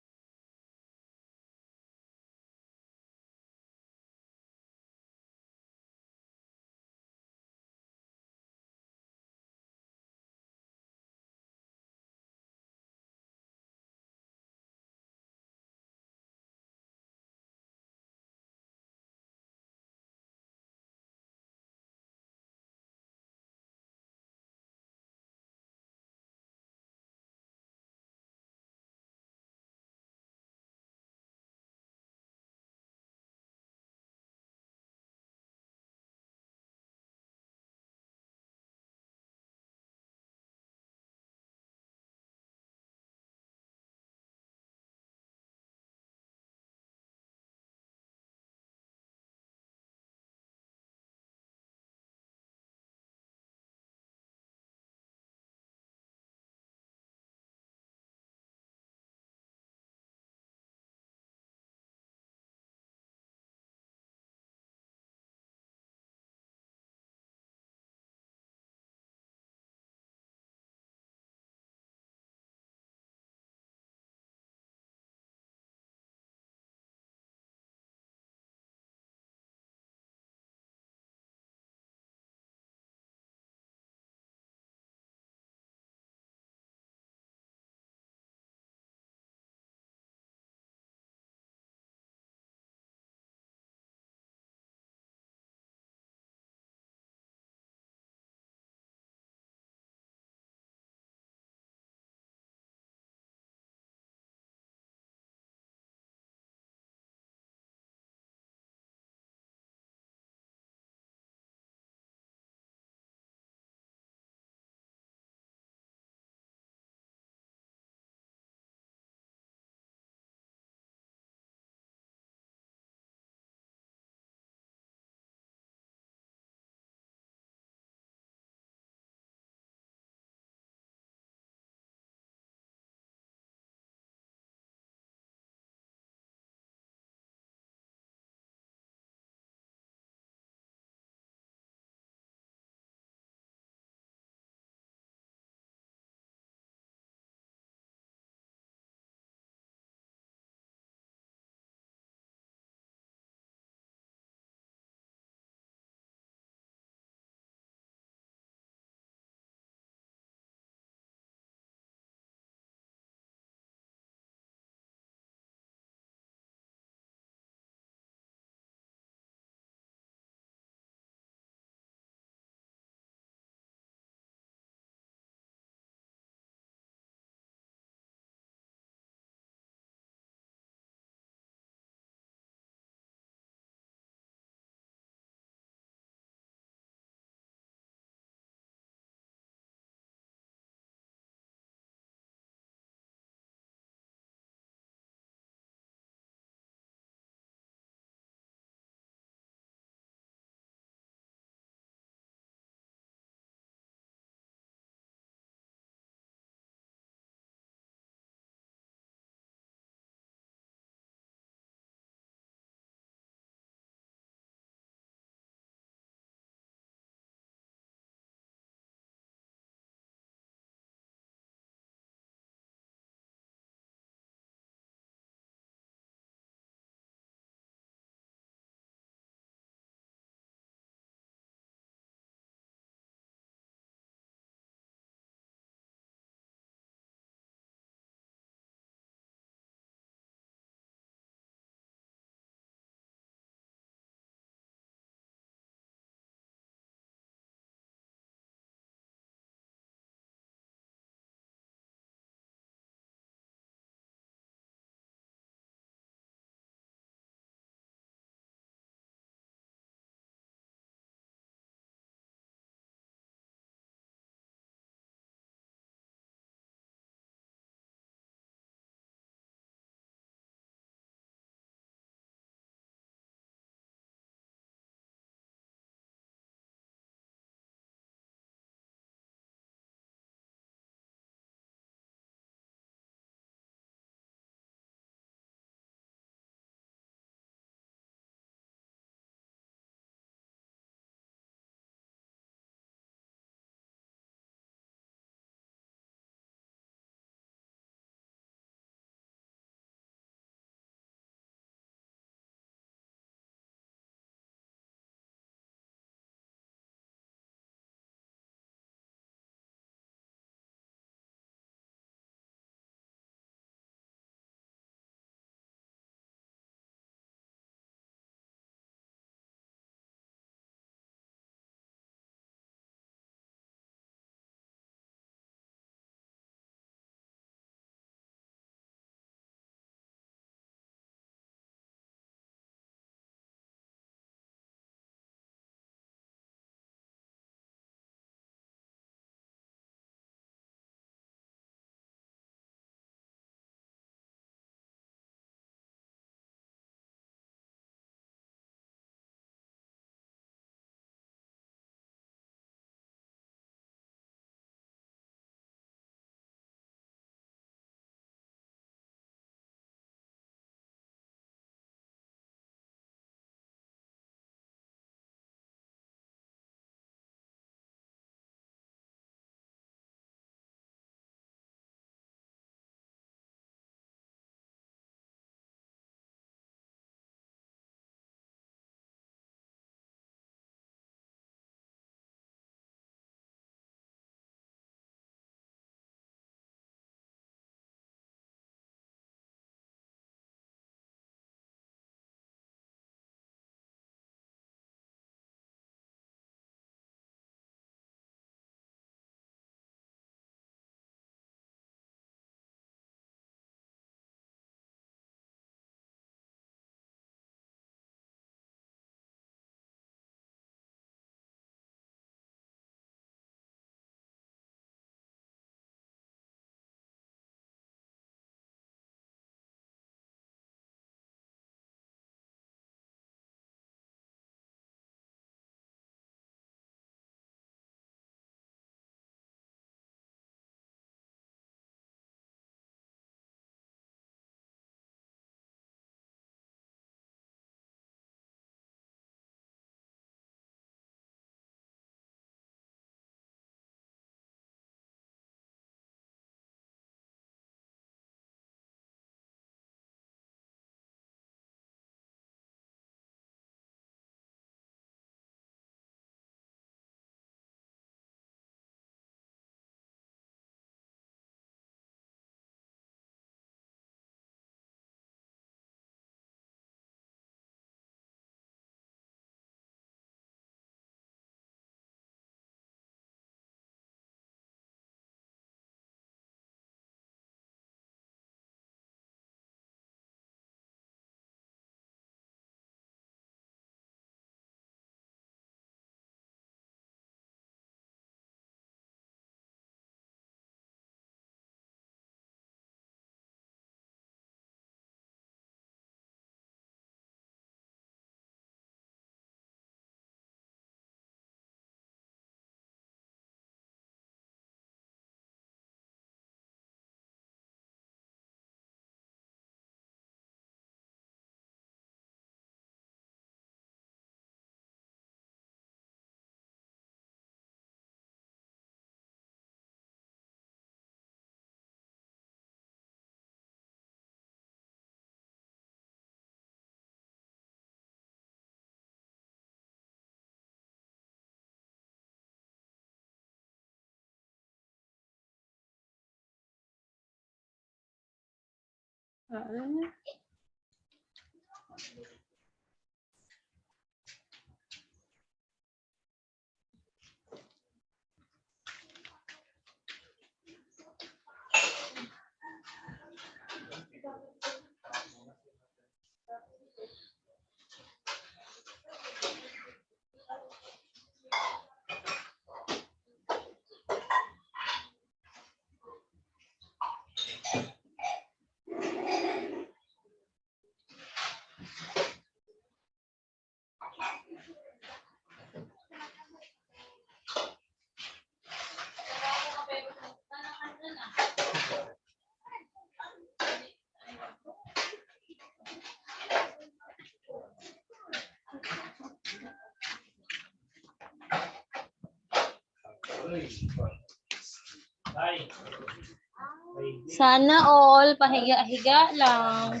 Sana all, pahiga-higa lang.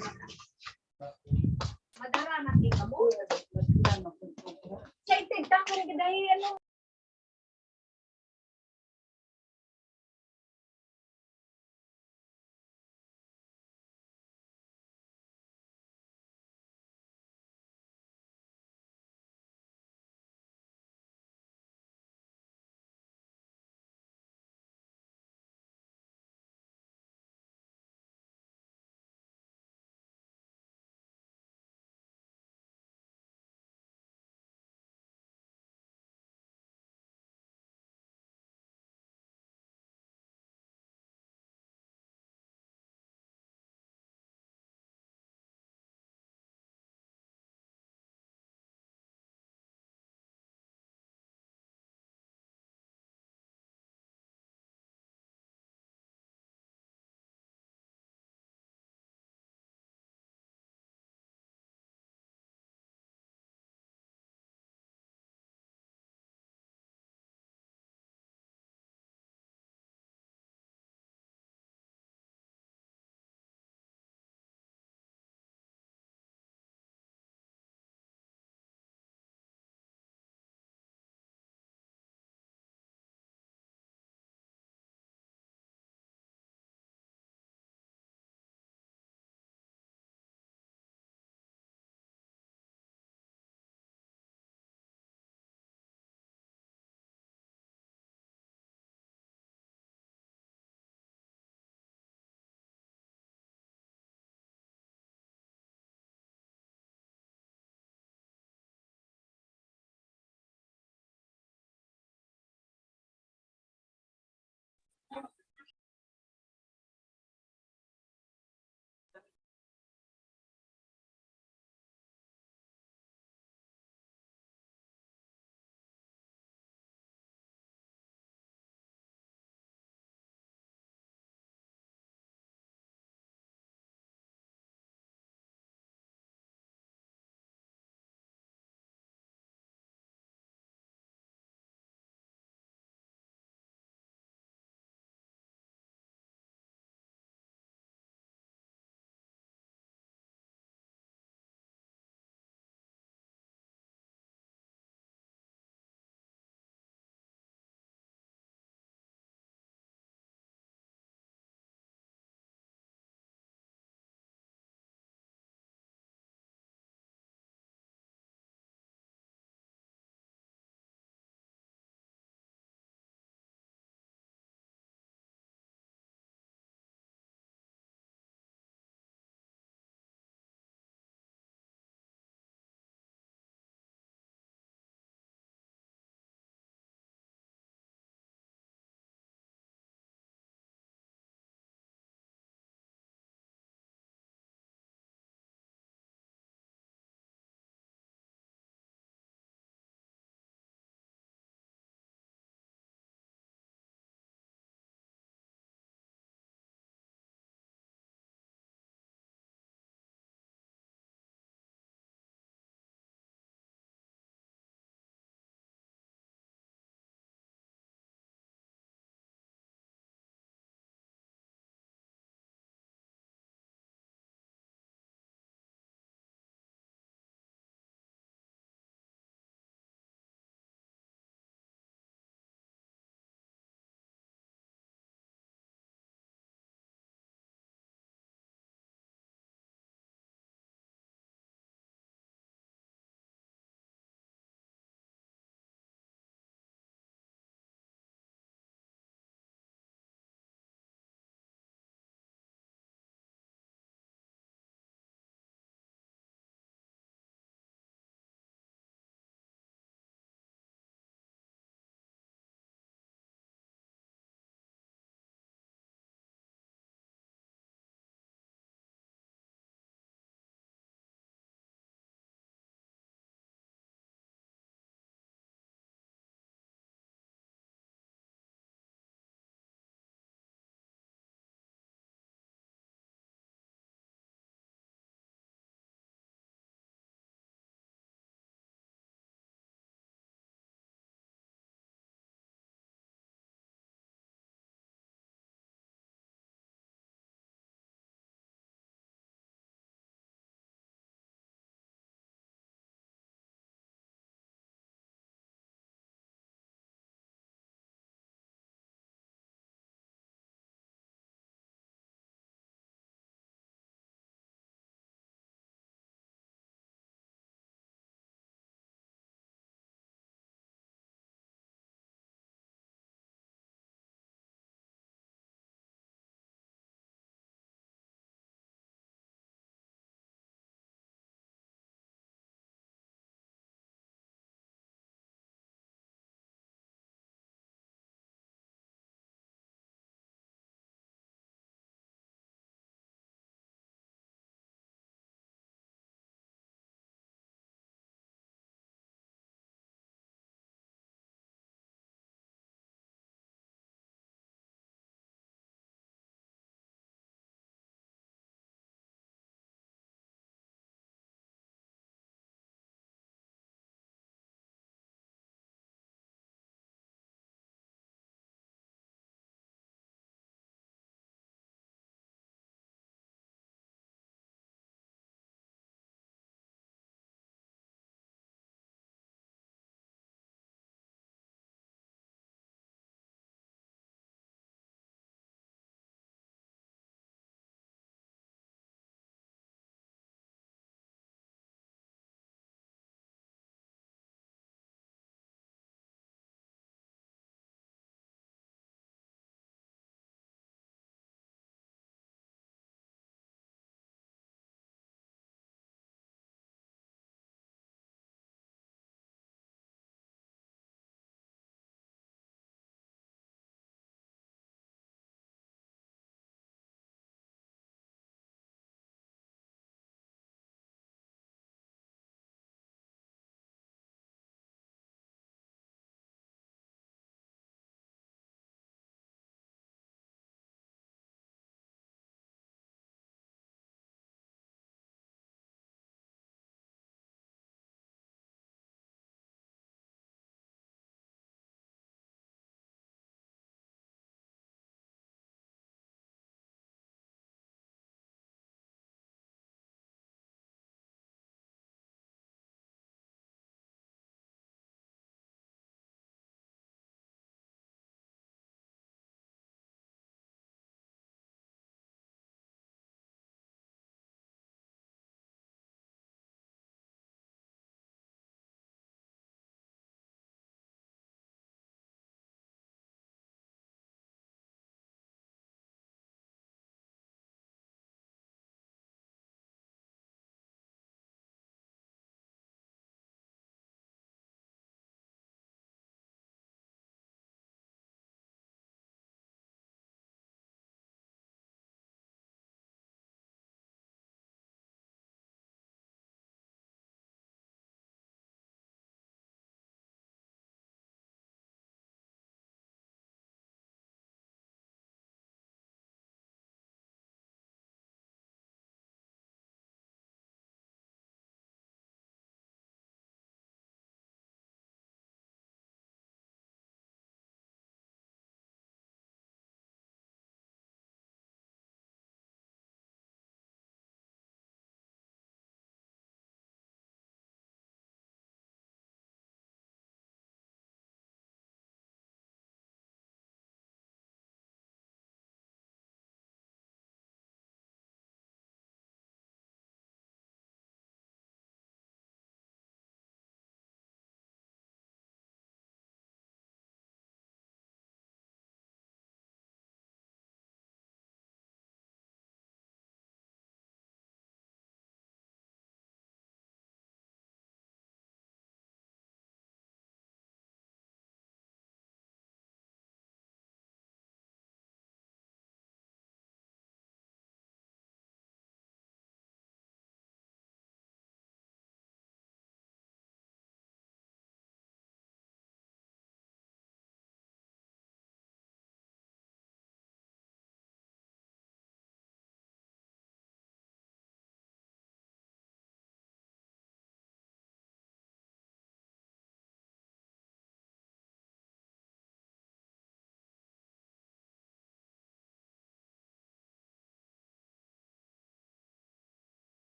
Madara na kita mo. Sa itigtang ka rin dahil ano.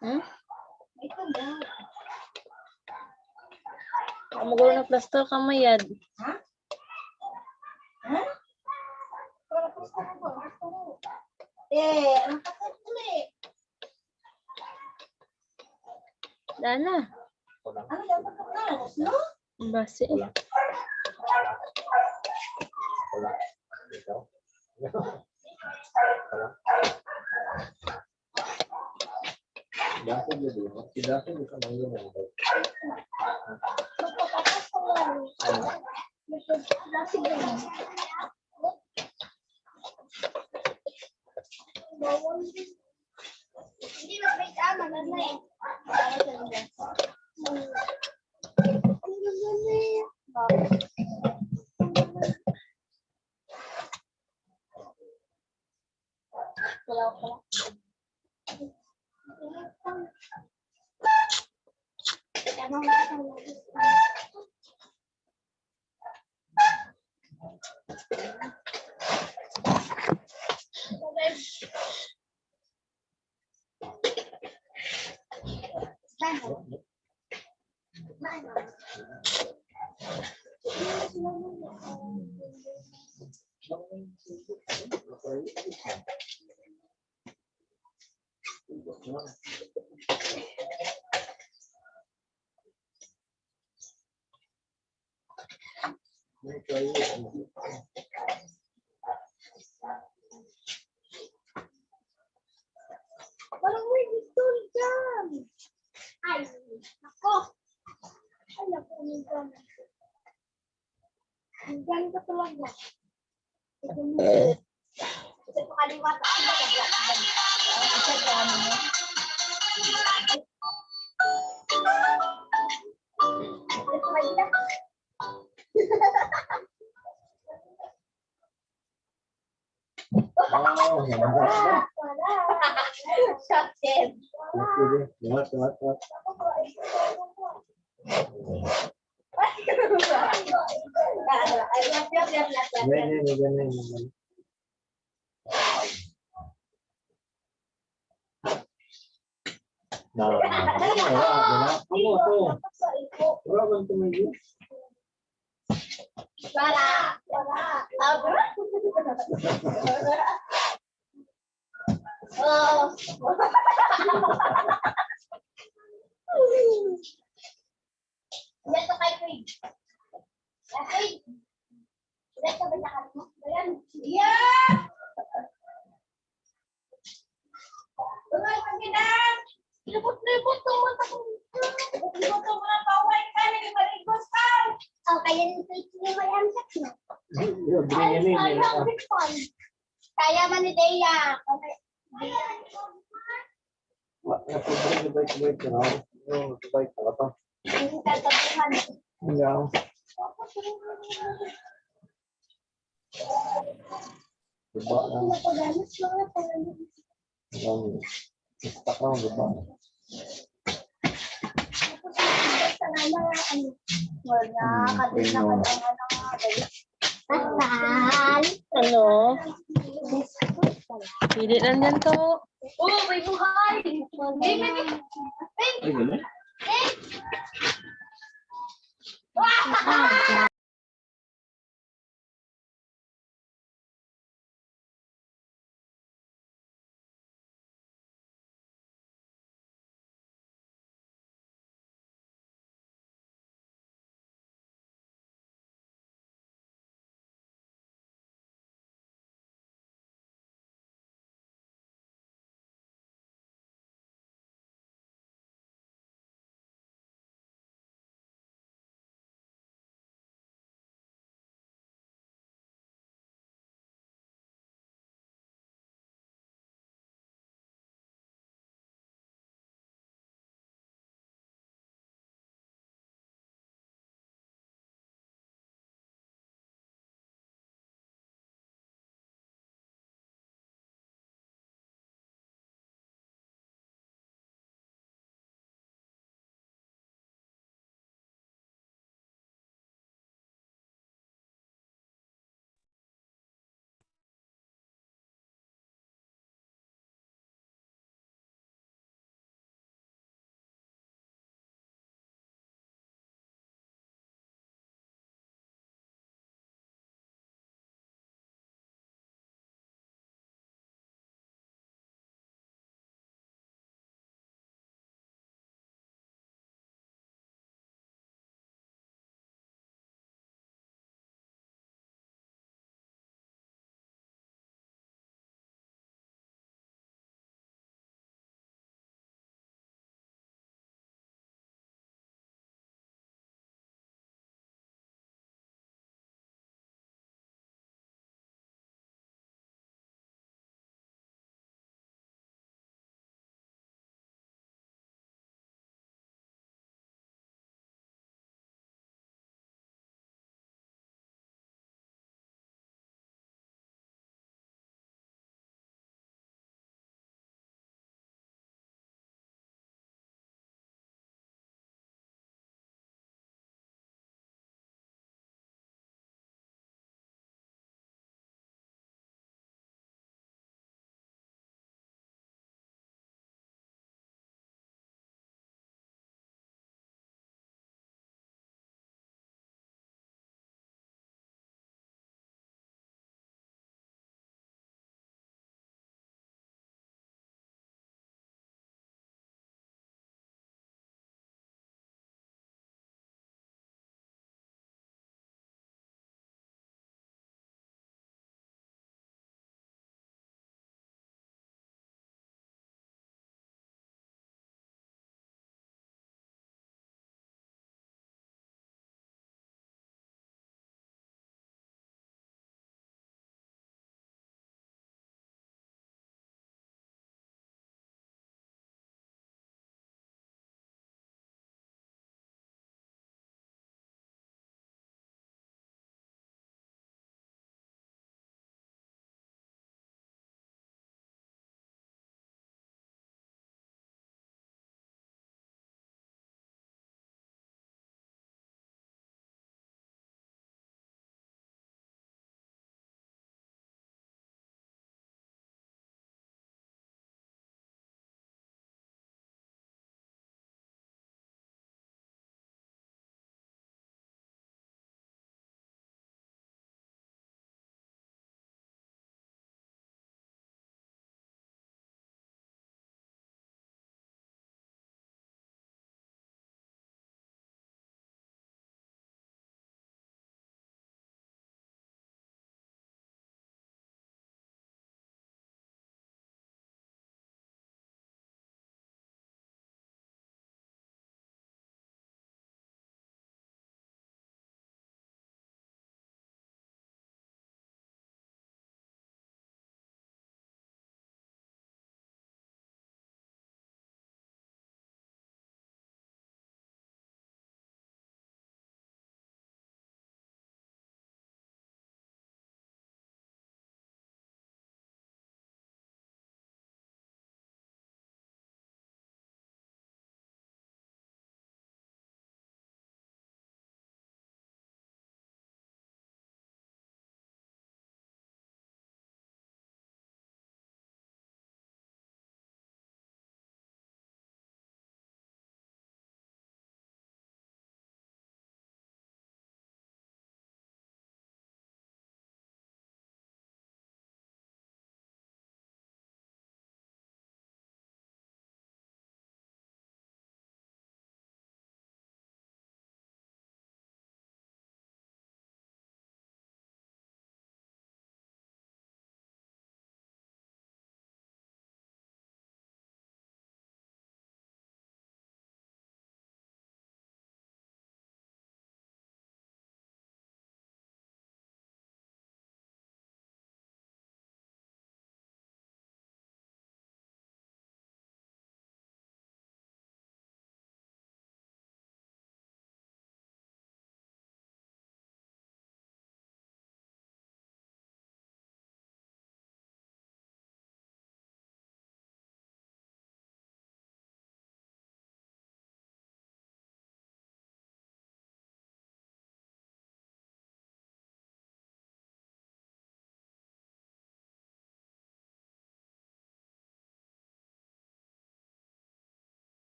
Hmm? Kamu guru na plaster kamu ya. Dana. Basi. Kaya man ni Deya. Ano? Pili lang yan to. Oh, may buhay.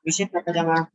Visit na ka dyan nga.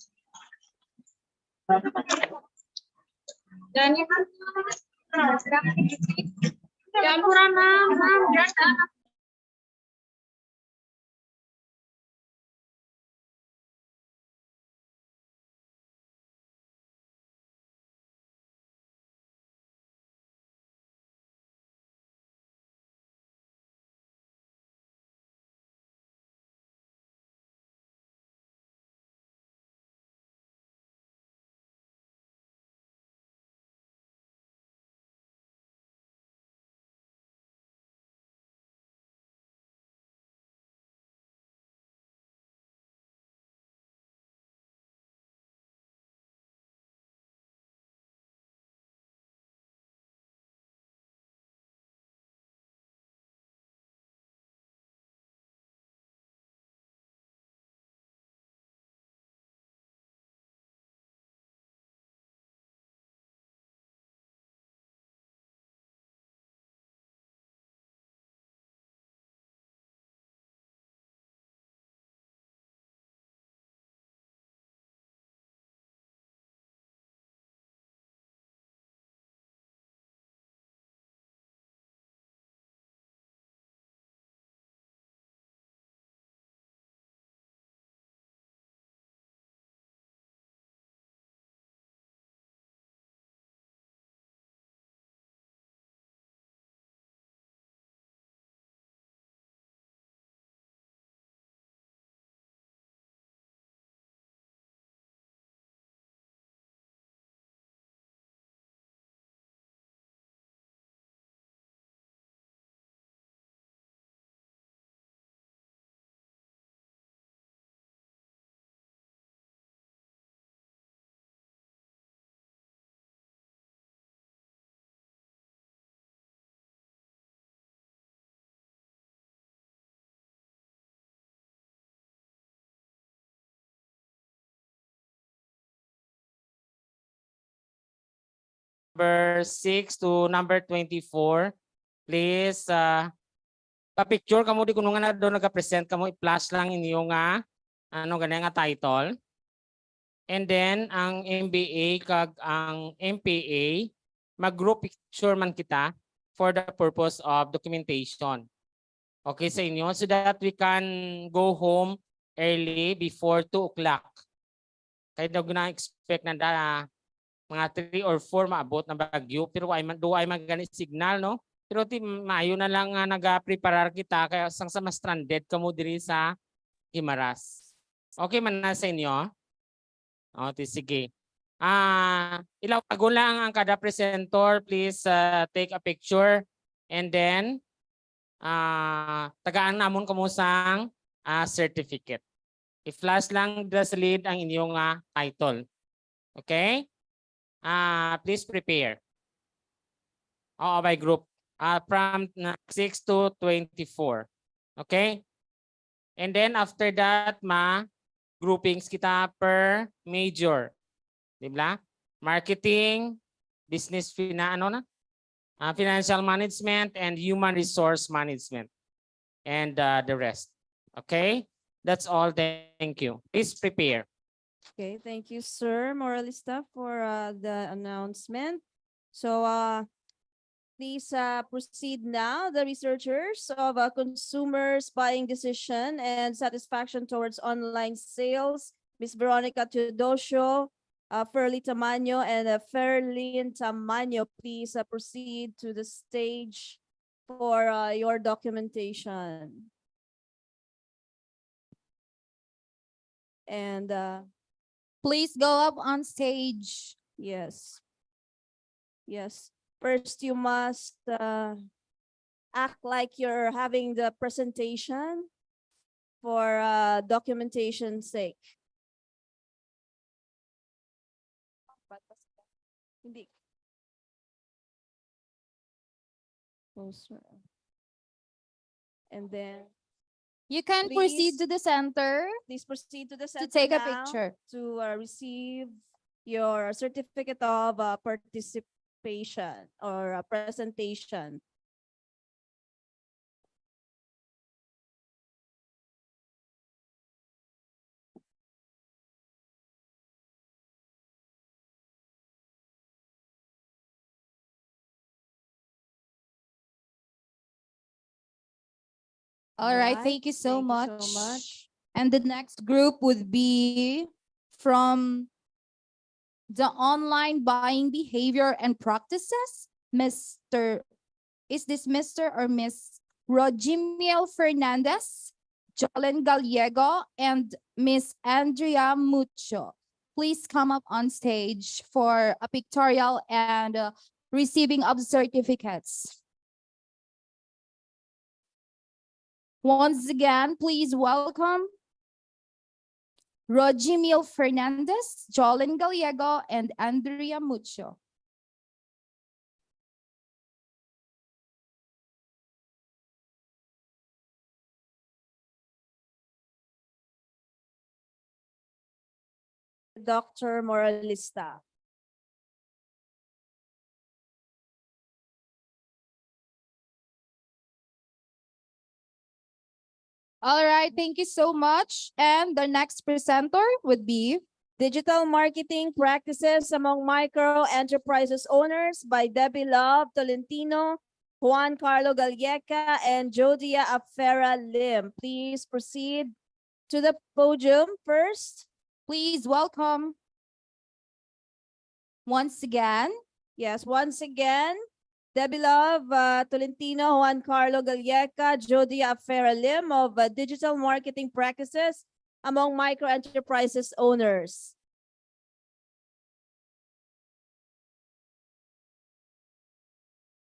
Number 6 to number 24. Please, pa-picture kamo di kuno nga na doon nag-present kamo, i-flash lang inyo nga ano ganyan nga title. And then ang MBA kag ang MPA mag-group picture man kita for the purpose of documentation. Okay sa inyo, so that we can go home early before 2 o'clock. Kaya daw gina-expect na mga 3 or 4 maabot na bagyo, pero ay man ganit signal, no? Pero maayo na lang nga nag-preparar kita kaya sang sa mas stranded kamo diri sa Guimaras. Okay man na sa inyo? O, sige. Ilaw tago lang ang kada presenter. Please take a picture and then tagaan namon kamo sang certificate. I-flash lang the slide ang inyong title. Okay? Please prepare. By group. From 6 to 24. Okay? And then after that, groupings kita per major. Diba? Marketing, business financial management, and human resource management. And the rest. Okay? That's all. Thank you. Please prepare. Okay, thank you, Sir Moralista, for the announcement. So please proceed now, the researchers of consumers' buying decision and satisfaction towards online sales, Ms. Veronica Teodosio, Ferly Tamaño, and Ferlin Tamaño, please proceed to the stage for your documentation. And Please go up on stage. yes. Yes. First, you must act like you're having the presentation for documentation's sake. Hindi. Closer. And then You can proceed Please. to the center please proceed to the to center take a now picture. to receive your certificate of participation or presentation. All right, Alright, thank you so thank you much. so much. And the next group would be from the online buying behavior and practices. Is this Mr. or Miss Rogimiel Fernandez, Jolene Gallego, and Miss Andrea Mucho? Please come up on stage for a pictorial and receiving of certificates. Once again, please welcome Rogimiel Fernandez, Jolene Gallego, and Andrea Mucho. Dr. Moralista. All right, thank you so much. And the next presenter would be Digital Marketing Practices Among Micro Enterprises Owners by Debbie Love Tolentino, Juan Carlo Galleca, and Jodia Afera Lim. Please proceed to the podium first. Please welcome once again. Yes, once again, Debbie Love Tolentino, Juan Carlo Galleca, Jodia Afera Lim of Digital Marketing Practices Among Micro Enterprises Owners.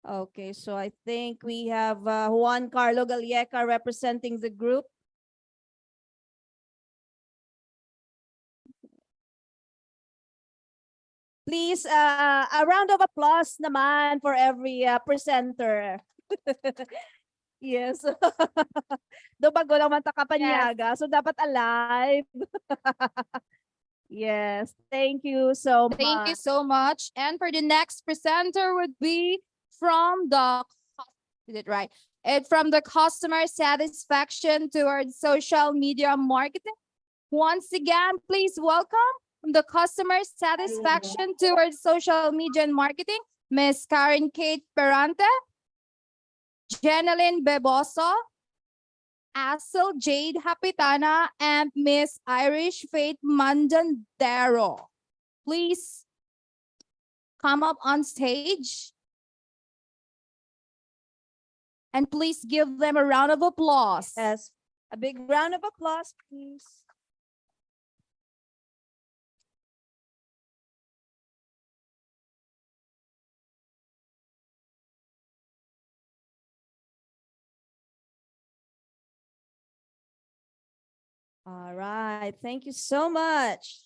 Okay, so I think we have Juan Carlo Galleca representing the group. Please, a round of applause naman for every presenter. Yes. Do bago naman ta kapanyaga, so dapat alive. Yes, thank you so much. Thank you so much. And for the next presenter would be from the, is it right? From the customer satisfaction towards social media marketing. Once again, please welcome from the customer satisfaction towards social media and marketing, Miss Karen Kate Perante, Jeneline Beboso, Asel Jade Hapitana, and Miss Irish Faith Mandandero. Please come up on stage. And please give them a round of applause. Yes, a big round of applause, please. All right, thank you so much.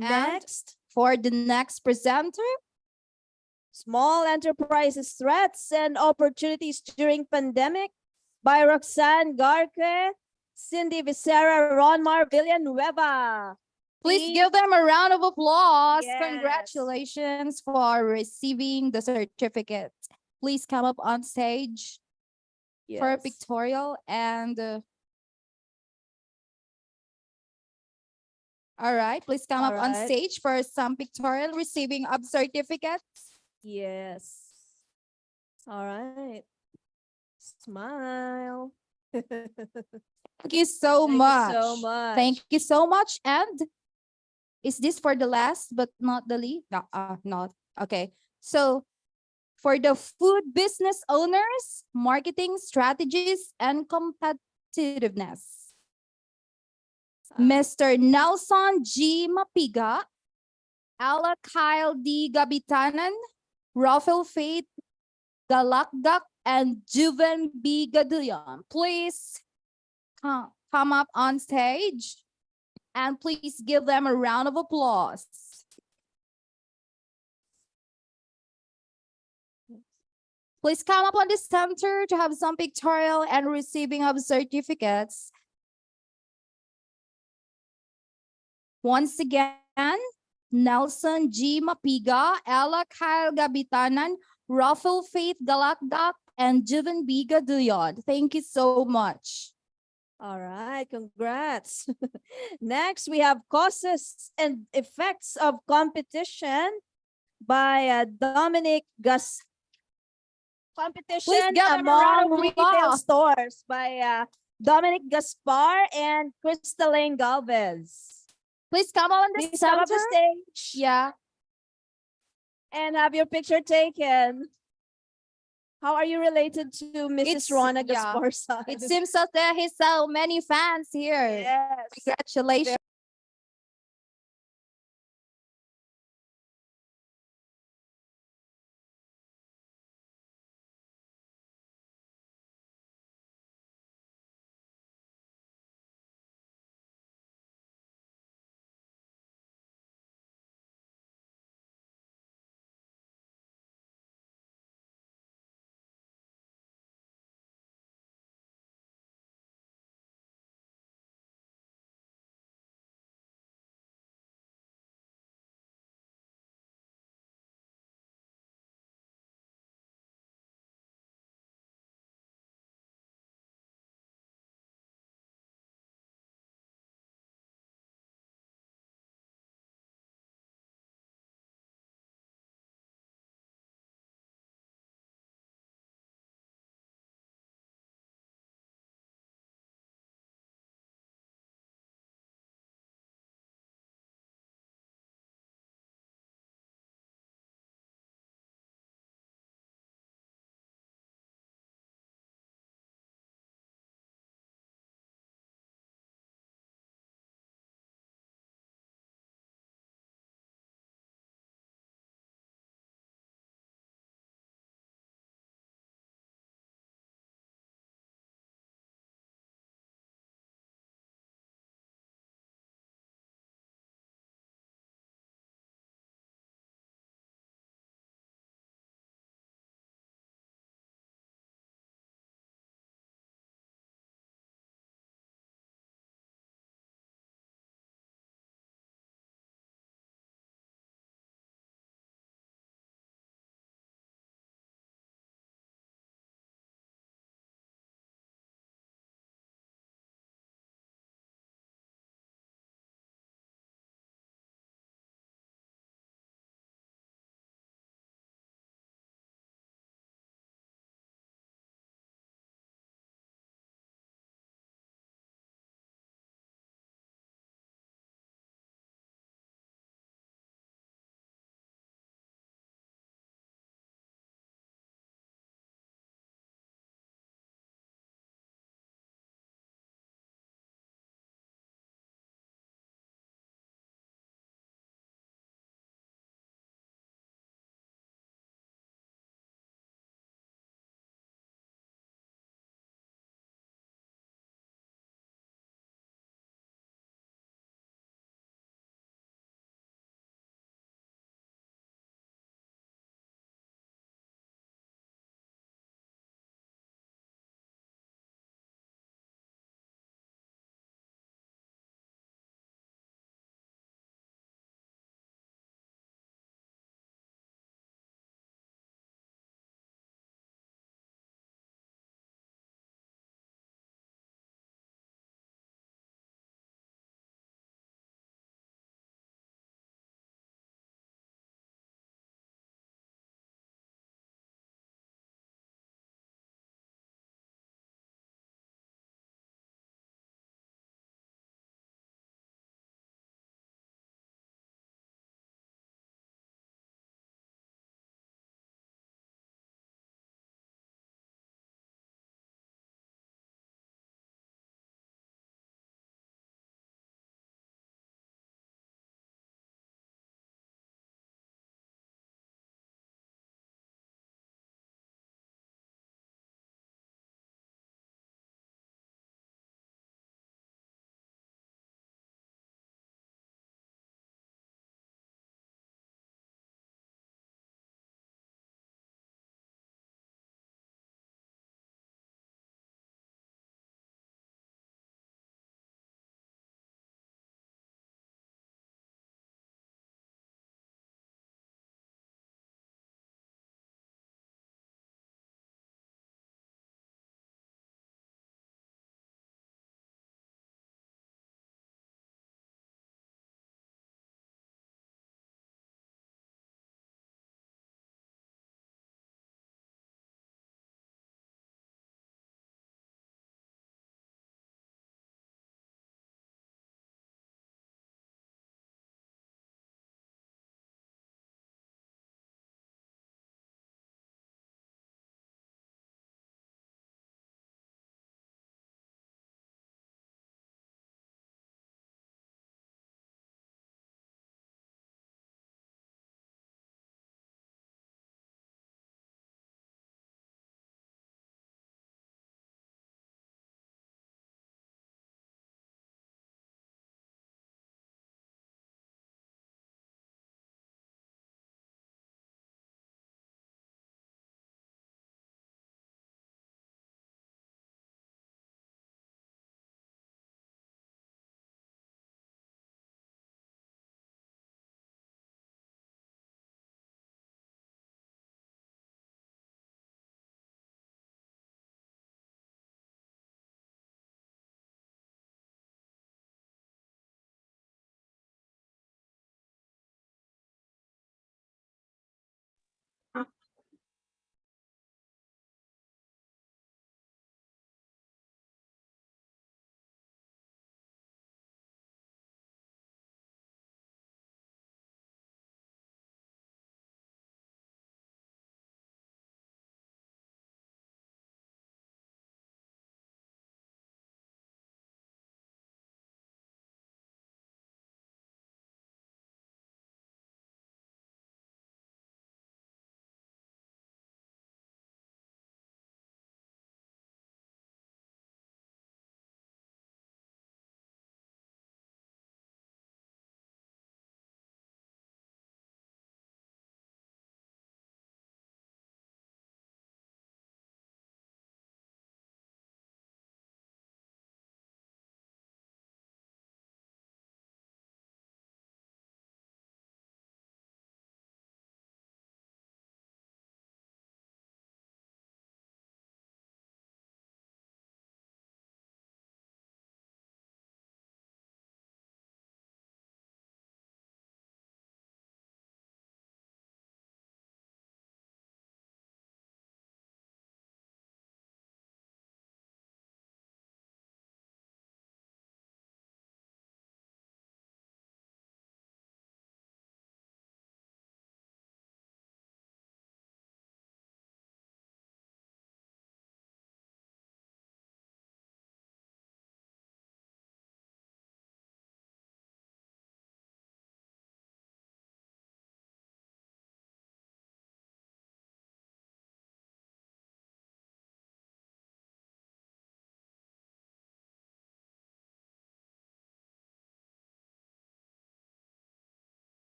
And Next, for the next presenter, Small Enterprises Threats and Opportunities During Pandemic by Roxanne Garque, Cindy Becerra, Ronmar Villanueva. please give them a round of applause. Yes. Congratulations for receiving the certificate. Please come up on stage for a Yes. pictorial and all right, please come up on Alright. stage for some pictorial receiving of certificates. Yes. All right. Smile. Thank you so Thank much. you so much. Thank you so much. And is this for the last but not the least? No, not. Okay. So for the food business owners, marketing strategies and competitiveness. Mr. Nelson G. Mapiga, Ala Kyle D. Gabitanan, Rafael Faith Galakgak, and Juven B. Gaduyan. Please come up on stage and please give them a round of applause. Please come up on the center to have some pictorial and receiving of certificates. Once again, Nelson G. Mapiga, Ella Kyle Gabitanan, Raffle Faith Galakdak, and Jivan B. Gaduyod. Thank you so much. All right, congrats. Next, we have causes and effects of competition by Dominic Gus. Competition give him a round among of retail applause. stores by Dominic Gaspar and Crystalline Galvez. Please come on the Please come up the center. stage Yeah. and have your picture taken. How are you related to Mrs. Rona yeah. Gaspar? It seems that there is so many fans here. Yes. Congratulations.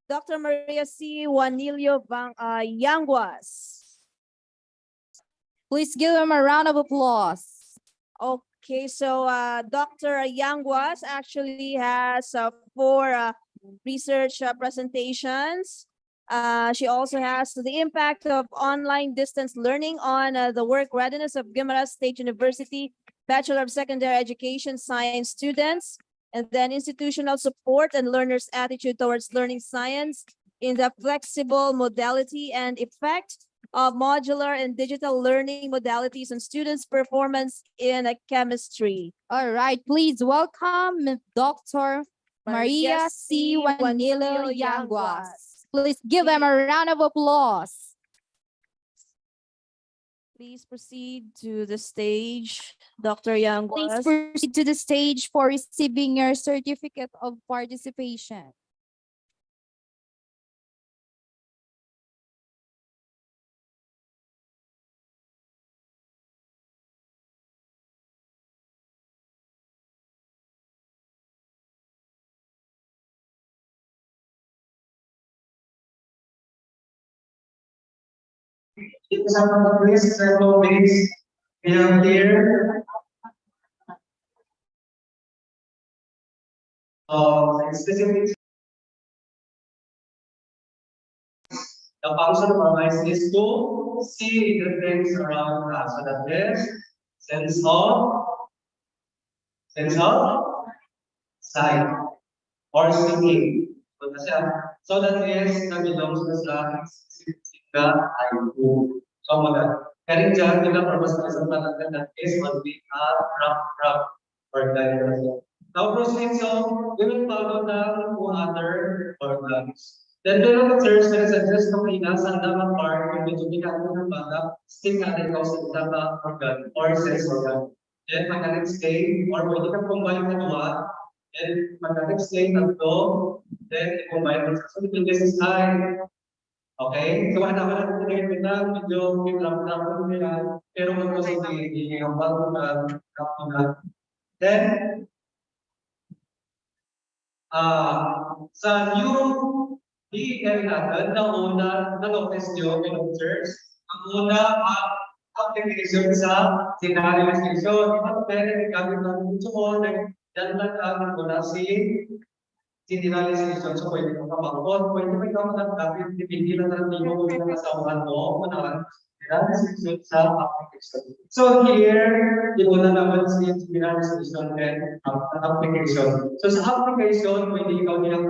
Dr. Maria C. Juanilio Yanguas. Please give them a round of applause. Okay, so Dr. Yanguas actually has four research presentations. She also has the impact of online distance learning on the work readiness of Guimaras State University Bachelor of Secondary Education Science students, and then institutional support and learners' attitude towards learning science in the flexible modality and effect of modular and digital learning modalities on students' performance in chemistry. All right, please welcome Dr. Maria C. Juanillo Yanguas. Please give them a round of applause. Please proceed to the stage, Dr. Please Yanguas. proceed to the stage for receiving your certificate of participation. Several ways we have here. Specifically, the function of our eyes is to see the things around us. So that is sense of sight or seeing. So that is that belongs to the IQ. So kaya dyan, kita purpose ng isang talagyan that is on the rough organ. Now proceed, so we will follow the two other organs. Then the research that suggests na pinasa ang part yung medyo ginagawa ng bata, still natin ikaw sa isang organ or sense organ. Then magka-next day, or pwede ka combine na dua, then magka-next day tatlo, then combine mo. So this is time. Okay, so anak natin ngayon kita medyo pinram-ram nila, pero magkasunod yung bago na kapunat. Then, sa new DEL natin, na una, na-notice nyo, pinag-search, ang una, application sa scenario station. Iba pwede gamit ng gusto mo, dyan lang ang muna si station. So, pwede mo kapakot, pwede mo ikaw magkakapit, dipindi lang natin yung mga kasawahan mo, unahan, station sa application. So, here, yung una naman si station and application. So, sa application, pwede ikaw nilang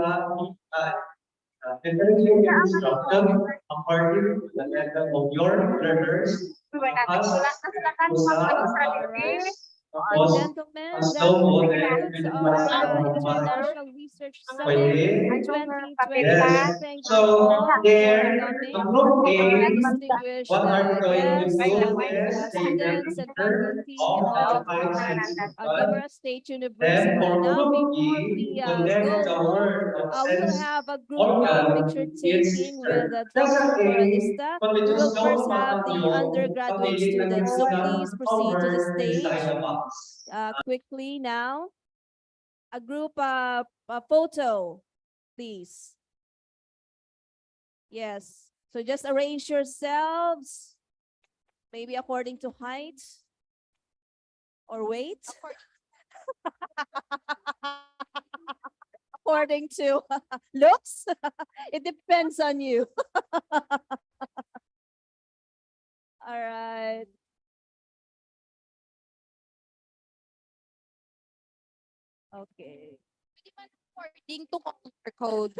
intelligent instruction according to the level of your learners. Gentlemen, that concludes our international research summit 2025. Thank you all for there, coming. group A, Our distinguished what are we going to guests, do is students and faculty of of Guimaras State University. then for Now, group before E, we connect the go, word of we will sense have a group picture taking with Dr. Moralista. We will first have the undergraduate students. So please proceed to the stage. Quickly now. A group a photo, please. Yes. So just arrange yourselves, maybe according to height or weight. According to looks, it depends on you. All right. Okay. According to color code.